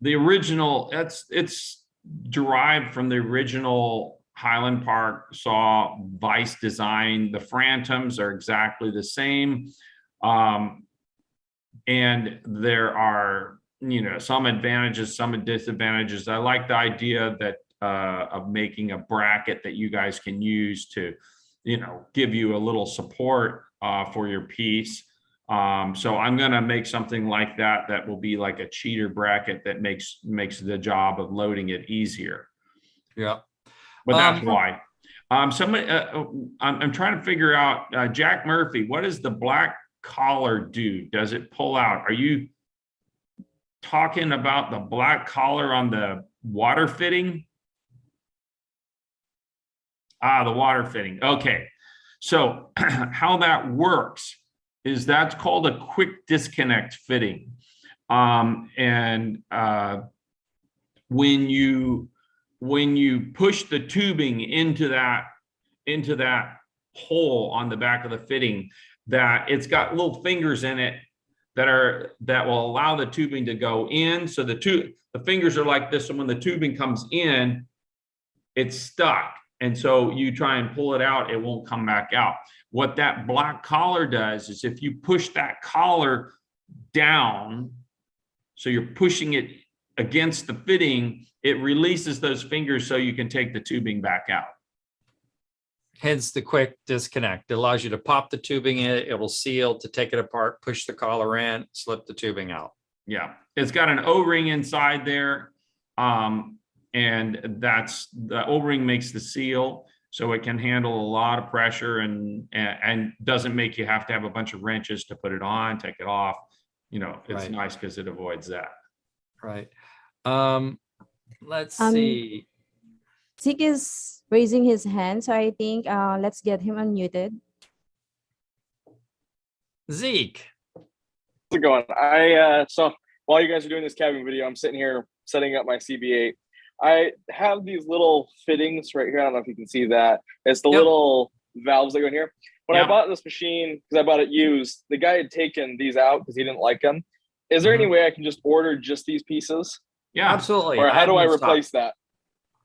the original, it's derived from the original Highland Park saw vise design. The Phantoms are exactly the same. And there are, some advantages, some disadvantages. I like the idea that of making a bracket that you guys can use to, give you a little support for your piece. So I'm going to make something like that will be like a cheater bracket that makes the job of loading it easier. Yeah. But that's why. Somebody, I'm trying to figure out, Jack Murphy, what does the black collar do? Does it pull out? Are you talking about the black collar on the water fitting? The water fitting. Okay. So how that works is that's called a quick disconnect fitting. And when you push the tubing into that hole on the back of the fitting, that it's got little fingers in it that will allow the tubing to go in. So the fingers are like this. So when the tubing comes in, it's stuck. And so you try and pull it out, it won't come back out. What that black collar does is if you push that collar down, so you're pushing it against the fitting, it releases those fingers so you can take the tubing back out. Hence the quick disconnect. It allows you to pop the tubing in, it will seal, to take it apart, push the collar in, slip the tubing out. Yeah, it's got an O-ring inside there. And that's the O-ring makes the seal, so it can handle a lot of pressure and doesn't make you have to have a bunch of wrenches to put it on, take it off. You know, it's Right. nice because it avoids that. Right. Let's Um, see. Zeke is raising his hand, so I think let's get him unmuted. Zeke. How's it going? So while you guys are doing this cabin video, I'm sitting here setting up my CB8. I have these little fittings right here. I don't know if you can see that. It's the Yep. little valves that go in here. When Yep. I bought this machine, because I bought it used, the guy had taken these out because he didn't like them. Is there any way I can just order just these pieces? Yeah, Absolutely. Or how have do I them in stock. replace that?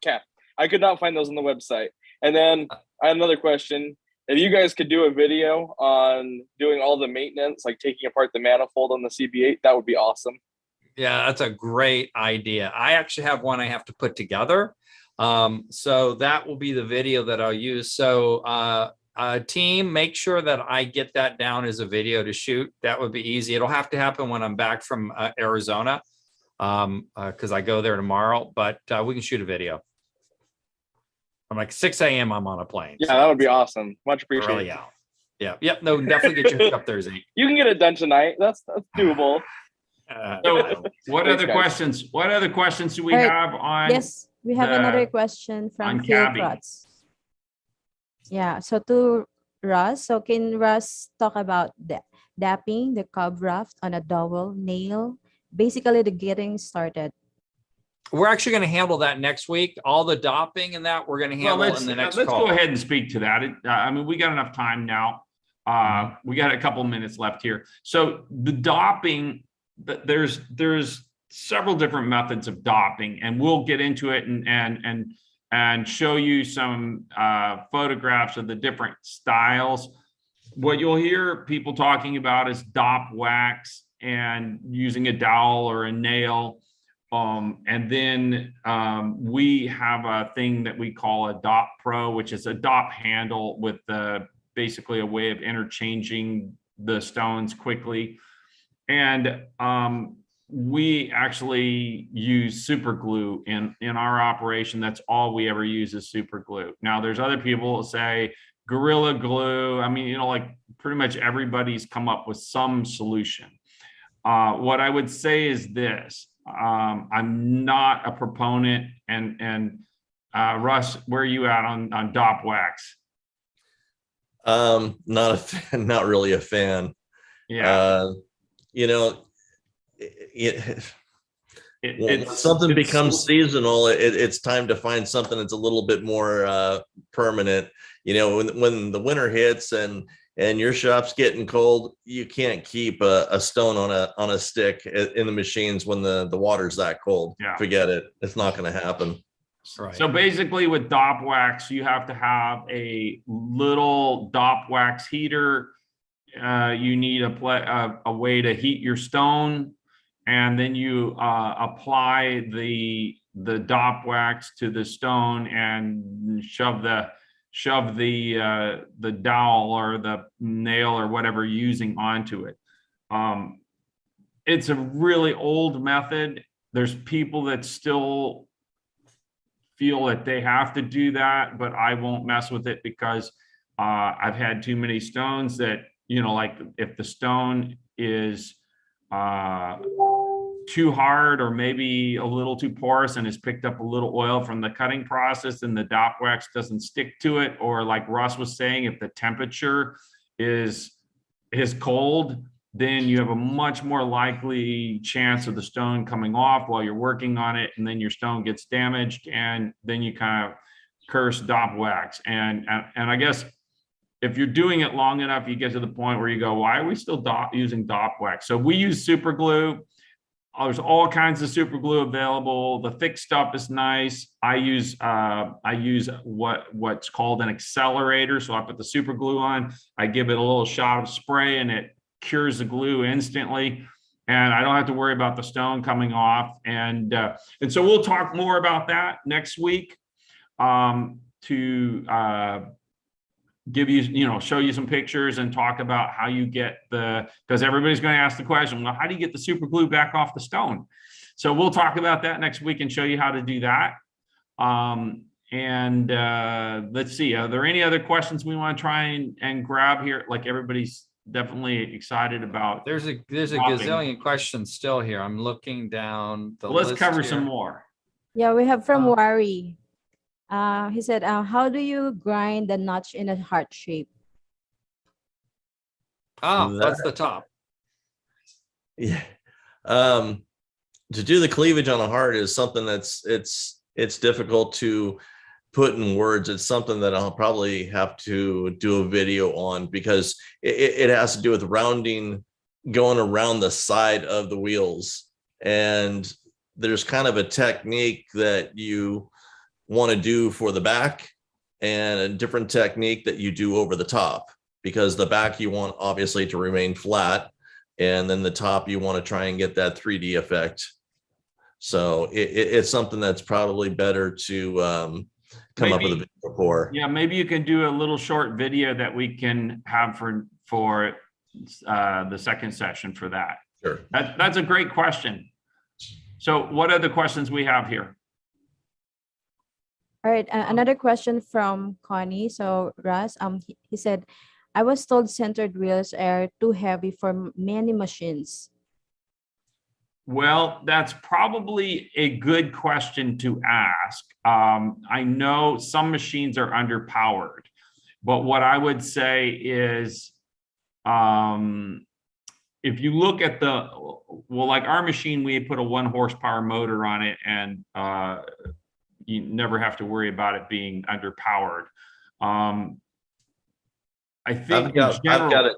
Okay. I could not find those on the website. And then I had another question. If you guys could do a video on doing all the maintenance, like taking apart the manifold on the CB8, that would be awesome. Yeah, that's a great idea. I actually have one I have to put together. So that will be the video that I'll use. So team, make sure that I get that down as a video to shoot. That would be easy. It'll have to happen when I'm back from Arizona, because I go there tomorrow, but we can shoot a video. I'm like 6 a.m. I'm on a plane. Yeah, so that would be awesome. Much early appreciated. out. Yeah. Yep. No, definitely get you hooked up there, Zeke. You can get it done tonight. That's doable. So what Thanks, other guys. questions? What other questions do we All right. have on? Yes, we have the- another question from on Phil cabbing. Krotz. Yeah, so to Russ, so can Russ talk about the dapping the cob raft on a dowel nail, basically the getting started. We're actually going to handle that next week. All the dopping and that we're going to Well, handle let's in the next let's call. go ahead and speak to that. I mean, we got enough time now. We got a couple minutes left here. So the dopping, there's several different methods of dopping, and we'll get into it and show you some photographs of the different styles. What you'll hear people talking about is dop wax and using a dowel or a nail. And then we have a thing that we call a Dop Pro, which is a dop handle with basically a way of interchanging the stones quickly. And we actually use super glue in our operation. That's all we ever use is super glue. Now there's other people who say Gorilla Glue. I mean, you know, like pretty much everybody's come up with some solution. What I would say is this. I'm not a proponent, and Russ, where are you at on dop wax? Not a fan, not really a fan. Yeah, You know, when something it's- becomes seasonal, it's time to find something that's a little bit more permanent. You know, when the winter hits and your shop's getting cold, you can't keep a stone on a stick in the machines when the water's that cold. Yeah. Forget it. It's not going to happen. Right. So basically with dop wax, you have to have a little dop wax heater. You need a way to heat your stone, and then you apply the dop wax to the stone and shove the dowel or the nail or whatever you're using onto it. It's a really old method. There's people that still feel that they have to do that, but I won't mess with it because I've had too many stones that, you know, like if the stone is too hard or maybe a little too porous and has picked up a little oil from the cutting process and the dop wax doesn't stick to it, or like Russ was saying, if the temperature is cold, then you have a much more likely chance of the stone coming off while you're working on it, and then your stone gets damaged, and then you kind of curse dop wax. And I guess if you're doing it long enough, you get to the point where you go, why are we still using dop wax? So we use super glue. There's all kinds of super glue available. The thick stuff is nice. I use what's called an accelerator. So I put the super glue on, I give it a little shot of spray, and it cures the glue instantly. And I don't have to worry about the stone coming off. And so we'll talk more about that next week, to give you, show you some pictures and talk about how you get because everybody's going to ask the question, well, how do you get the super glue back off the stone? So we'll talk about that next week and show you how to do that. Let's see, are there any other questions we want to try and grab here? Like, everybody's definitely excited about. There's a gazillion questions still here. I'm looking down the Let's list cover here. some more. Yeah, we have from Wari. He said, how do you grind the notch in a heart shape? Oh, that's the top. Yeah. To do the cleavage on a heart is something that's it's difficult to put in words. It's something that I'll probably have to do a video on, because it has to do with rounding, going around the side of the wheels. And there's kind of a technique that you want to do for the back and a different technique that you do over the top, because the back you want obviously to remain flat, and then the top you want to try and get that 3D effect. So it's something that's probably better to come up with a video for. Yeah, maybe you can do a little short video that we can have for the second session for that. Sure. That's a great question. So what other questions we have here? All right, another question from Connie. So Russ, he said, I was told centered wheels are too heavy for many machines. Well, that's probably a good question to ask. I know some machines are underpowered, but what I would say is, if you look at like our machine, we put a 1 horsepower motor on it, and you never have to worry about it being underpowered. I think I've got a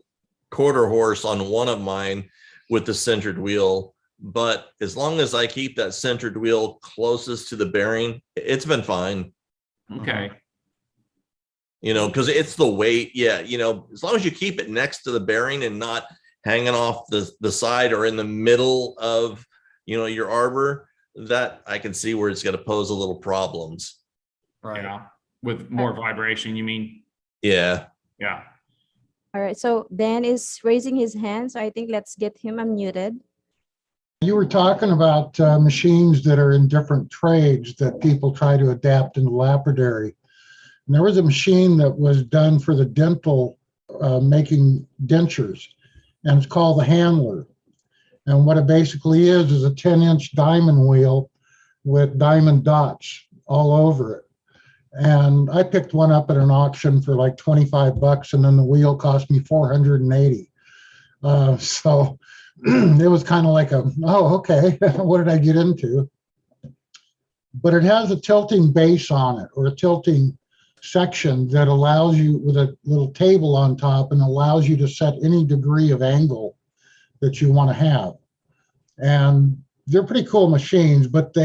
1/4 horse on one of mine with the centered wheel, but as long as I keep that centered wheel closest to the bearing, it's been fine. Okay. Because it's the weight. Yeah. As long as you keep it next to the bearing and not hanging off the side or in the middle of, your arbor, that I can see where it's going to pose a little problems. Right. Yeah. With more vibration, you mean? Yeah. Yeah. All right, so Dan is raising his hand, so I think let's get him unmuted. You were talking about machines that are in different trades that people try to adapt into lapidary. And there was a machine that was done for the dental, making dentures, and it's called the handler. And what it basically is a 10-inch diamond wheel with diamond dots all over it. And I picked one up at an auction for like $25, and then the wheel cost me $480. So it was kind of like okay, what did I get into? But it has a tilting base on it, or a tilting section that allows you, with a little table on top, and allows you to set any degree of angle that you want to have. And they're pretty cool machines, but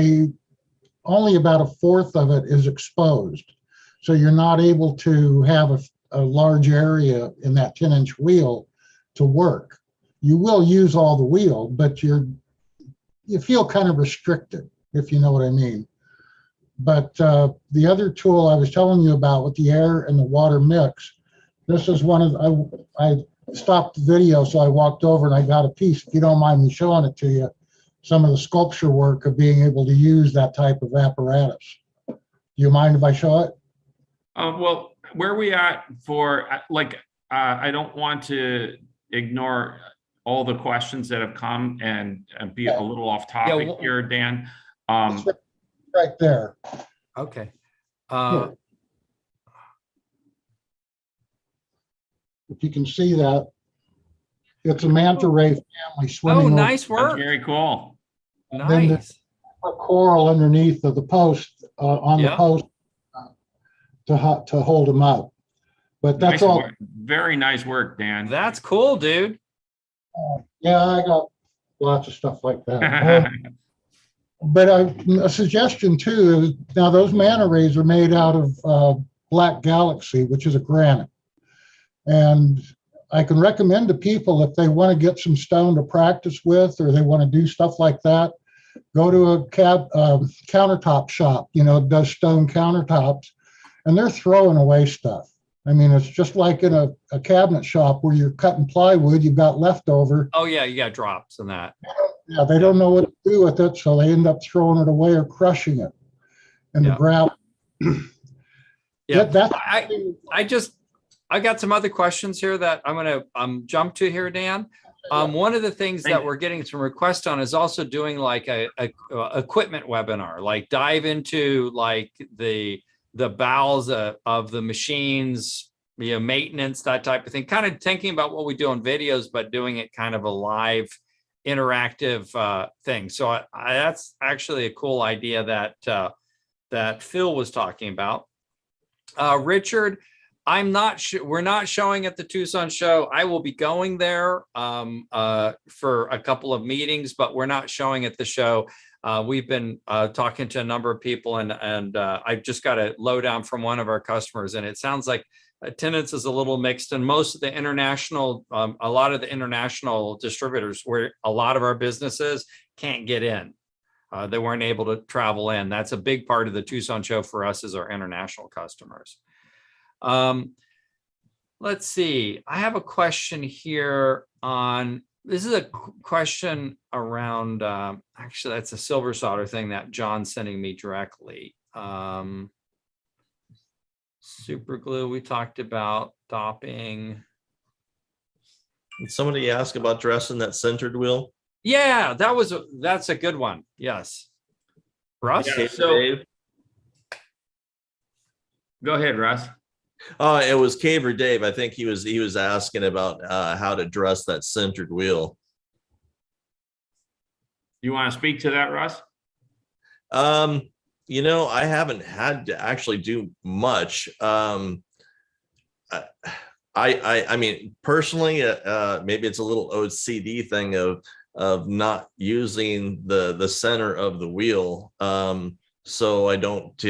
only about 1/4 of it is exposed. So you're not able to have a large area in that 10-inch wheel to work. You will use all the wheel, but you feel kind of restricted, if you know what I mean. But the other tool I was telling you about with the air and the water mix, this is one of, I stopped the video, so I walked over and I got a piece, if you don't mind me showing it to you, some of the sculpture work of being able to use that type of apparatus. Do you mind if I show it? Well, where are we at for, I don't want to ignore all the questions that have come and be a little off topic here, Dan. It's right there. Okay. If you can see that, it's a manta ray family swimming. Oh, nice That's work. very cool. Nice. A coral underneath of the post, on the post to hold them up. But that's Nice all. work. Very nice work, Dan. That's cool, dude. Yeah, I got lots of stuff like that. But a suggestion too is now those manta rays are made out of black galaxy, which is a granite. And I can recommend to people if they want to get some stone to practice with, or they want to do stuff like that, go to a countertop shop, does stone countertops, and they're throwing away stuff. I mean, it's just like in a cabinet shop where you're cutting plywood, you've got leftover. Oh yeah, you got drops and that. Yeah, they don't know what to do with it, so they end up throwing it away or crushing it in the gravel. Yeah, I got some other questions here that I'm going to jump to here, Dan. One of the things that we're getting some requests on is also doing like a equipment webinar, like dive into like the bowels of the machines, maintenance, that type of thing, kind of thinking about what we do on videos, but doing it kind of a live interactive thing. So that's actually a cool idea that Phil was talking about. Richard, we're not showing at the Tucson show. I will be going there for a couple of meetings, but we're not showing at the show. We've been talking to a number of people, and I've just got a lowdown from one of our customers, and it sounds like attendance is a little mixed, and most of the international, a lot of the international distributors where a lot of our businesses can't get in. They weren't able to travel in. That's a big part of the Tucson show for us, is our international customers. Let's see. I have a question here on, this is a question around, actually that's a silver solder thing that John's sending me directly. Super glue, we talked about dopping. Did somebody ask about dressing that centered wheel? Yeah, that's a good one. Yes. Russ? Yeah, so go ahead, Russ. It was Caver Dave. I think he was asking about how to dress that centered wheel. You want to speak to that, Russ? I haven't had to actually do much. I mean, personally, maybe it's a little OCD thing of not using the center of the wheel, so I don't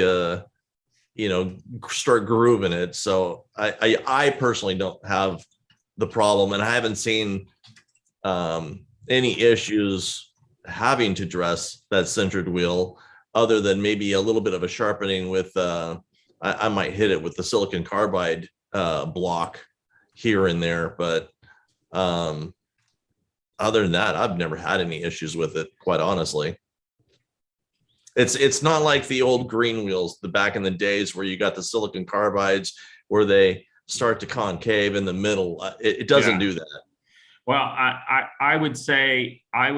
start grooving it. So I personally don't have the problem, and I haven't seen any issues having to dress that centered wheel, other than maybe a little bit of a sharpening with I might hit it with the silicon carbide block here and there, but other than that, I've never had any issues with it, quite honestly. It's not like the old green wheels, the back in the days where you got the silicon carbides where they start to concave in the middle. It doesn't do that. Well, I would say I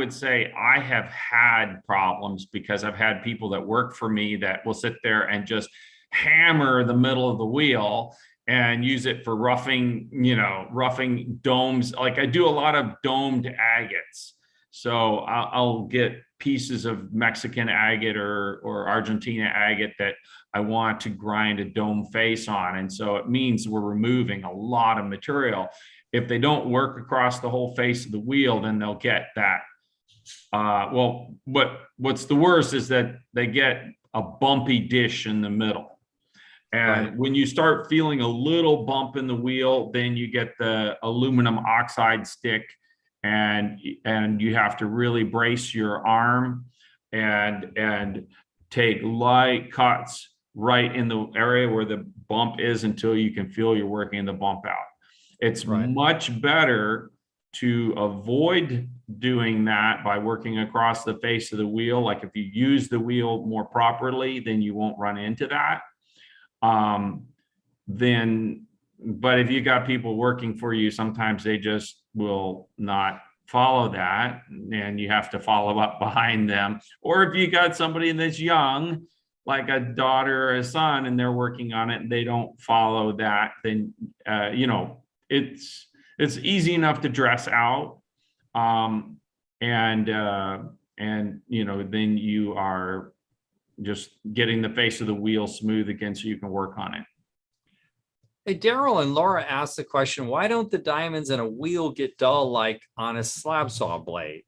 have had problems because I've had people that work for me that will sit there and just hammer the middle of the wheel and use it for roughing domes. Like I do a lot of domed agates. So I'll get pieces of Mexican agate or Argentina agate that I want to grind a dome face on. And so it means we're removing a lot of material. If they don't work across the whole face of the wheel, then they'll get that. What's the worst is that they get a bumpy dish in the middle. And when you start feeling a little bump in the wheel, then you get the aluminum oxide stick, and you have to really brace your arm and take light cuts right in the area where the bump is until you can feel you're working the bump out. It's much better to avoid doing that by working across the face of the wheel. Like if you use the wheel more properly, then you won't run into that. But if you got people working for you, sometimes they just will not follow that, and you have to follow up behind them. Or if you got somebody that's young, like a daughter or a son, and they're working on it and they don't follow that, then it's easy enough to dress out. Then you are just getting the face of the wheel smooth again so you can work on it. Hey, Daryl and Laura asked the question, why don't the diamonds in a wheel get dull like on a slab saw blade?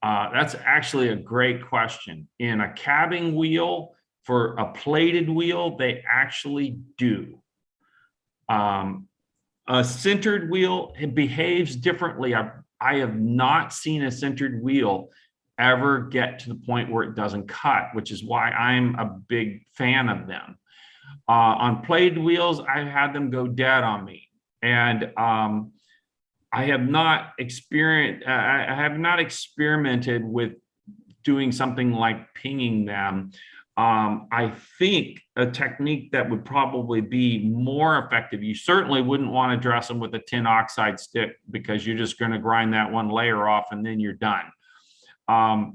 That's actually a great question. In a cabbing wheel, for a plated wheel, they actually do. A sintered wheel, it behaves differently. I have not seen a sintered wheel ever get to the point where it doesn't cut, which is why I'm a big fan of them. On plated wheels, I've had them go dead on me, and I have not experimented with doing something like pinging them. I think a technique that would probably be more effective, you certainly wouldn't want to dress them with a tin oxide stick, because you're just going to grind that one layer off and then you're done. I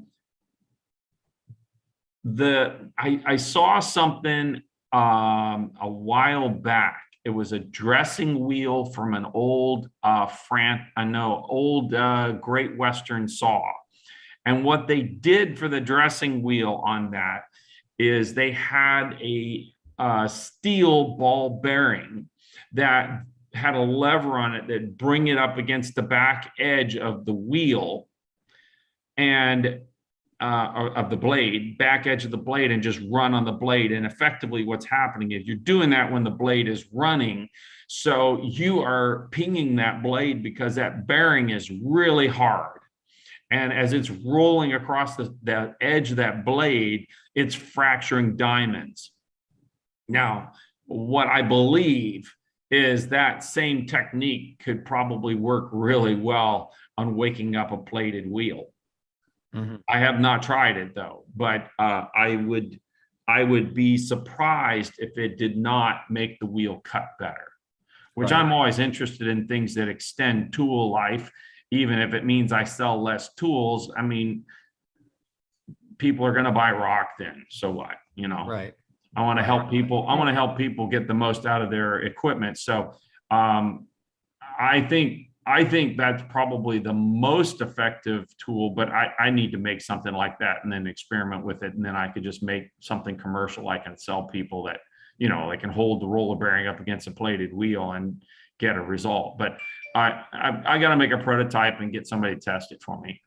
saw something a while back. It was a dressing wheel from an old Great Western saw. And what they did for the dressing wheel on that is they had a steel ball bearing that had a lever on it that bring it up against the back edge of the wheel and of the blade, back edge of the blade, and just run on the blade. And effectively what's happening is you're doing that when the blade is running. So you are pinging that blade because that bearing is really hard. And as it's rolling across the edge of that blade, it's fracturing diamonds. Now, what I believe is that same technique could probably work really well on waking up a plated wheel. Mm-hmm. I have not tried it though, but I would be surprised if it did not make the wheel cut better, which Right. I'm always interested in things that extend tool life, even if it means I sell less tools. I mean, people are going to buy rock then, so what, you know? Right. I want to Right. help people. I want to help people get the most out of their equipment. So I think that's probably the most effective tool, but I need to make something like that and then experiment with it. And then I could just make something commercial I can sell people that, you know, they can hold the roller bearing up against a plated wheel and get a result. But I got to make a prototype and get somebody to test it for me.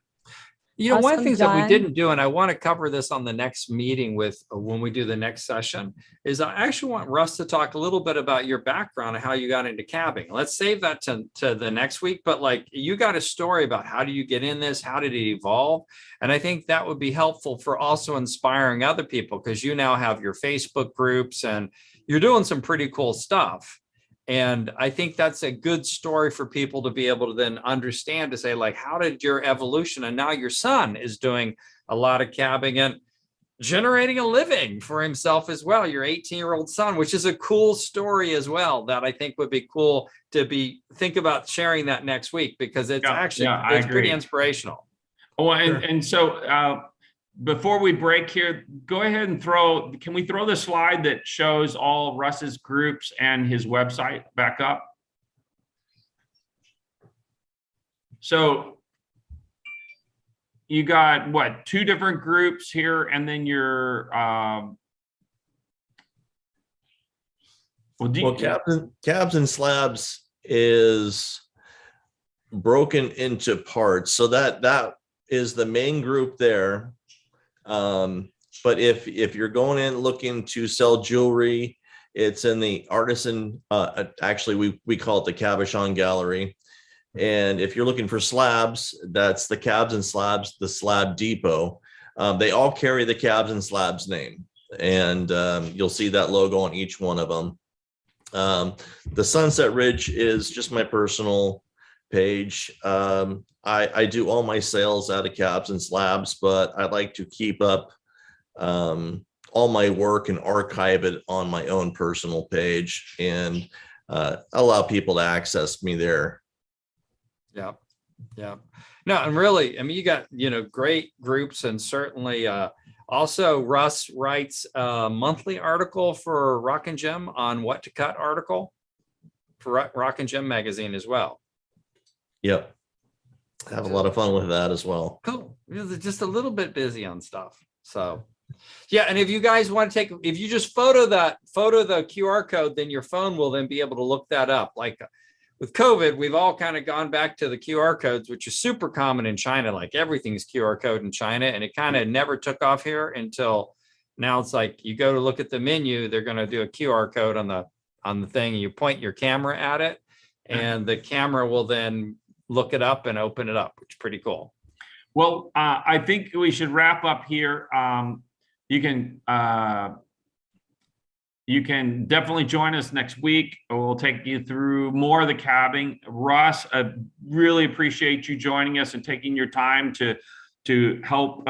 You know, one of the Awesome, things that we John. didn't do, and I want to cover this on the next meeting with when we do the next session, is I actually want Russ to talk a little bit about your background and how you got into cabbing. Let's save that to the next week. But like, you got a story about how do you get in this? How did it evolve? And I think that would be helpful for also inspiring other people, because you now have your Facebook groups and you're doing some pretty cool stuff. And I think that's a good story for people to be able to then understand, to say, like, how did your evolution? And now your son is doing a lot of cabbing and generating a living for himself as well, your 18-year-old son, which is a cool story as well, that I think would be cool to think about sharing that next week, because it's it's pretty inspirational. Oh, and so before we break here, go ahead and can we throw the slide that shows all Russ's groups and his website back up? So you got what, 2 different groups here, and then your Cabs and Slabs is broken into parts, so that is the main group there. But if you're going in looking to sell jewelry, it's in the artisan, actually we call it the Cabochon Gallery. And if you're looking for slabs, that's the Cabs and Slabs, the Slab Depot. They all carry the Cabs and Slabs name, and you'll see that logo on each one of them. The Sunset Ridge is just my personal page. I do all my sales out of Cabs and Slabs, but I like to keep up all my work and archive it on my own personal page, and allow people to access me there. Yeah. Yeah. No, and really, I mean, you got, great groups, and certainly also Russ writes a monthly article for Rock and Gem on what to cut article for Rock and Gem magazine as well. Yep. Have a lot of fun with that as well. Cool. Just a little bit busy on stuff. So Yeah, and if you guys want to take, if you just photo the QR code, then your phone will then be able to look that up. Like with COVID, we've all kind of gone back to the QR codes, which is super common in China. Like everything's QR code in China, and it kind of never took off here until now. It's like you go to look at the menu, they're going to do a QR code on the thing, and you point your camera at it, and the camera will then look it up and open it up, which is pretty cool. Well, I think we should wrap up here. You can definitely join us next week. We'll take you through more of the cabbing. Russ, I really appreciate you joining us and taking your time to help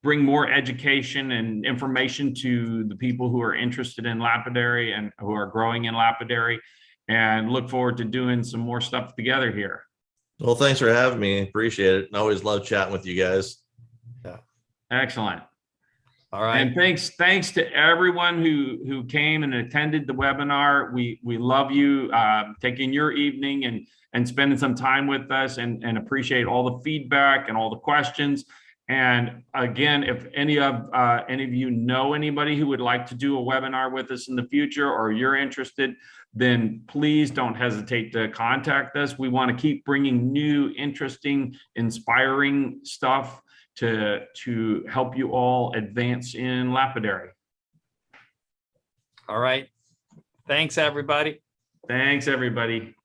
bring more education and information to the people who are interested in lapidary and who are growing in lapidary, and look forward to doing some more stuff together here. Well, thanks for having me. Appreciate it. I always love chatting with you guys. Yeah. Excellent. All right. And thanks to everyone who came and attended the webinar. We love you taking your evening and spending some time with us, and appreciate all the feedback and all the questions. And again, if any of you know anybody who would like to do a webinar with us in the future, or you're interested, then please don't hesitate to contact us. We want to keep bringing new, interesting, inspiring stuff to help you all advance in lapidary. All right. Thanks, everybody. Thanks, everybody.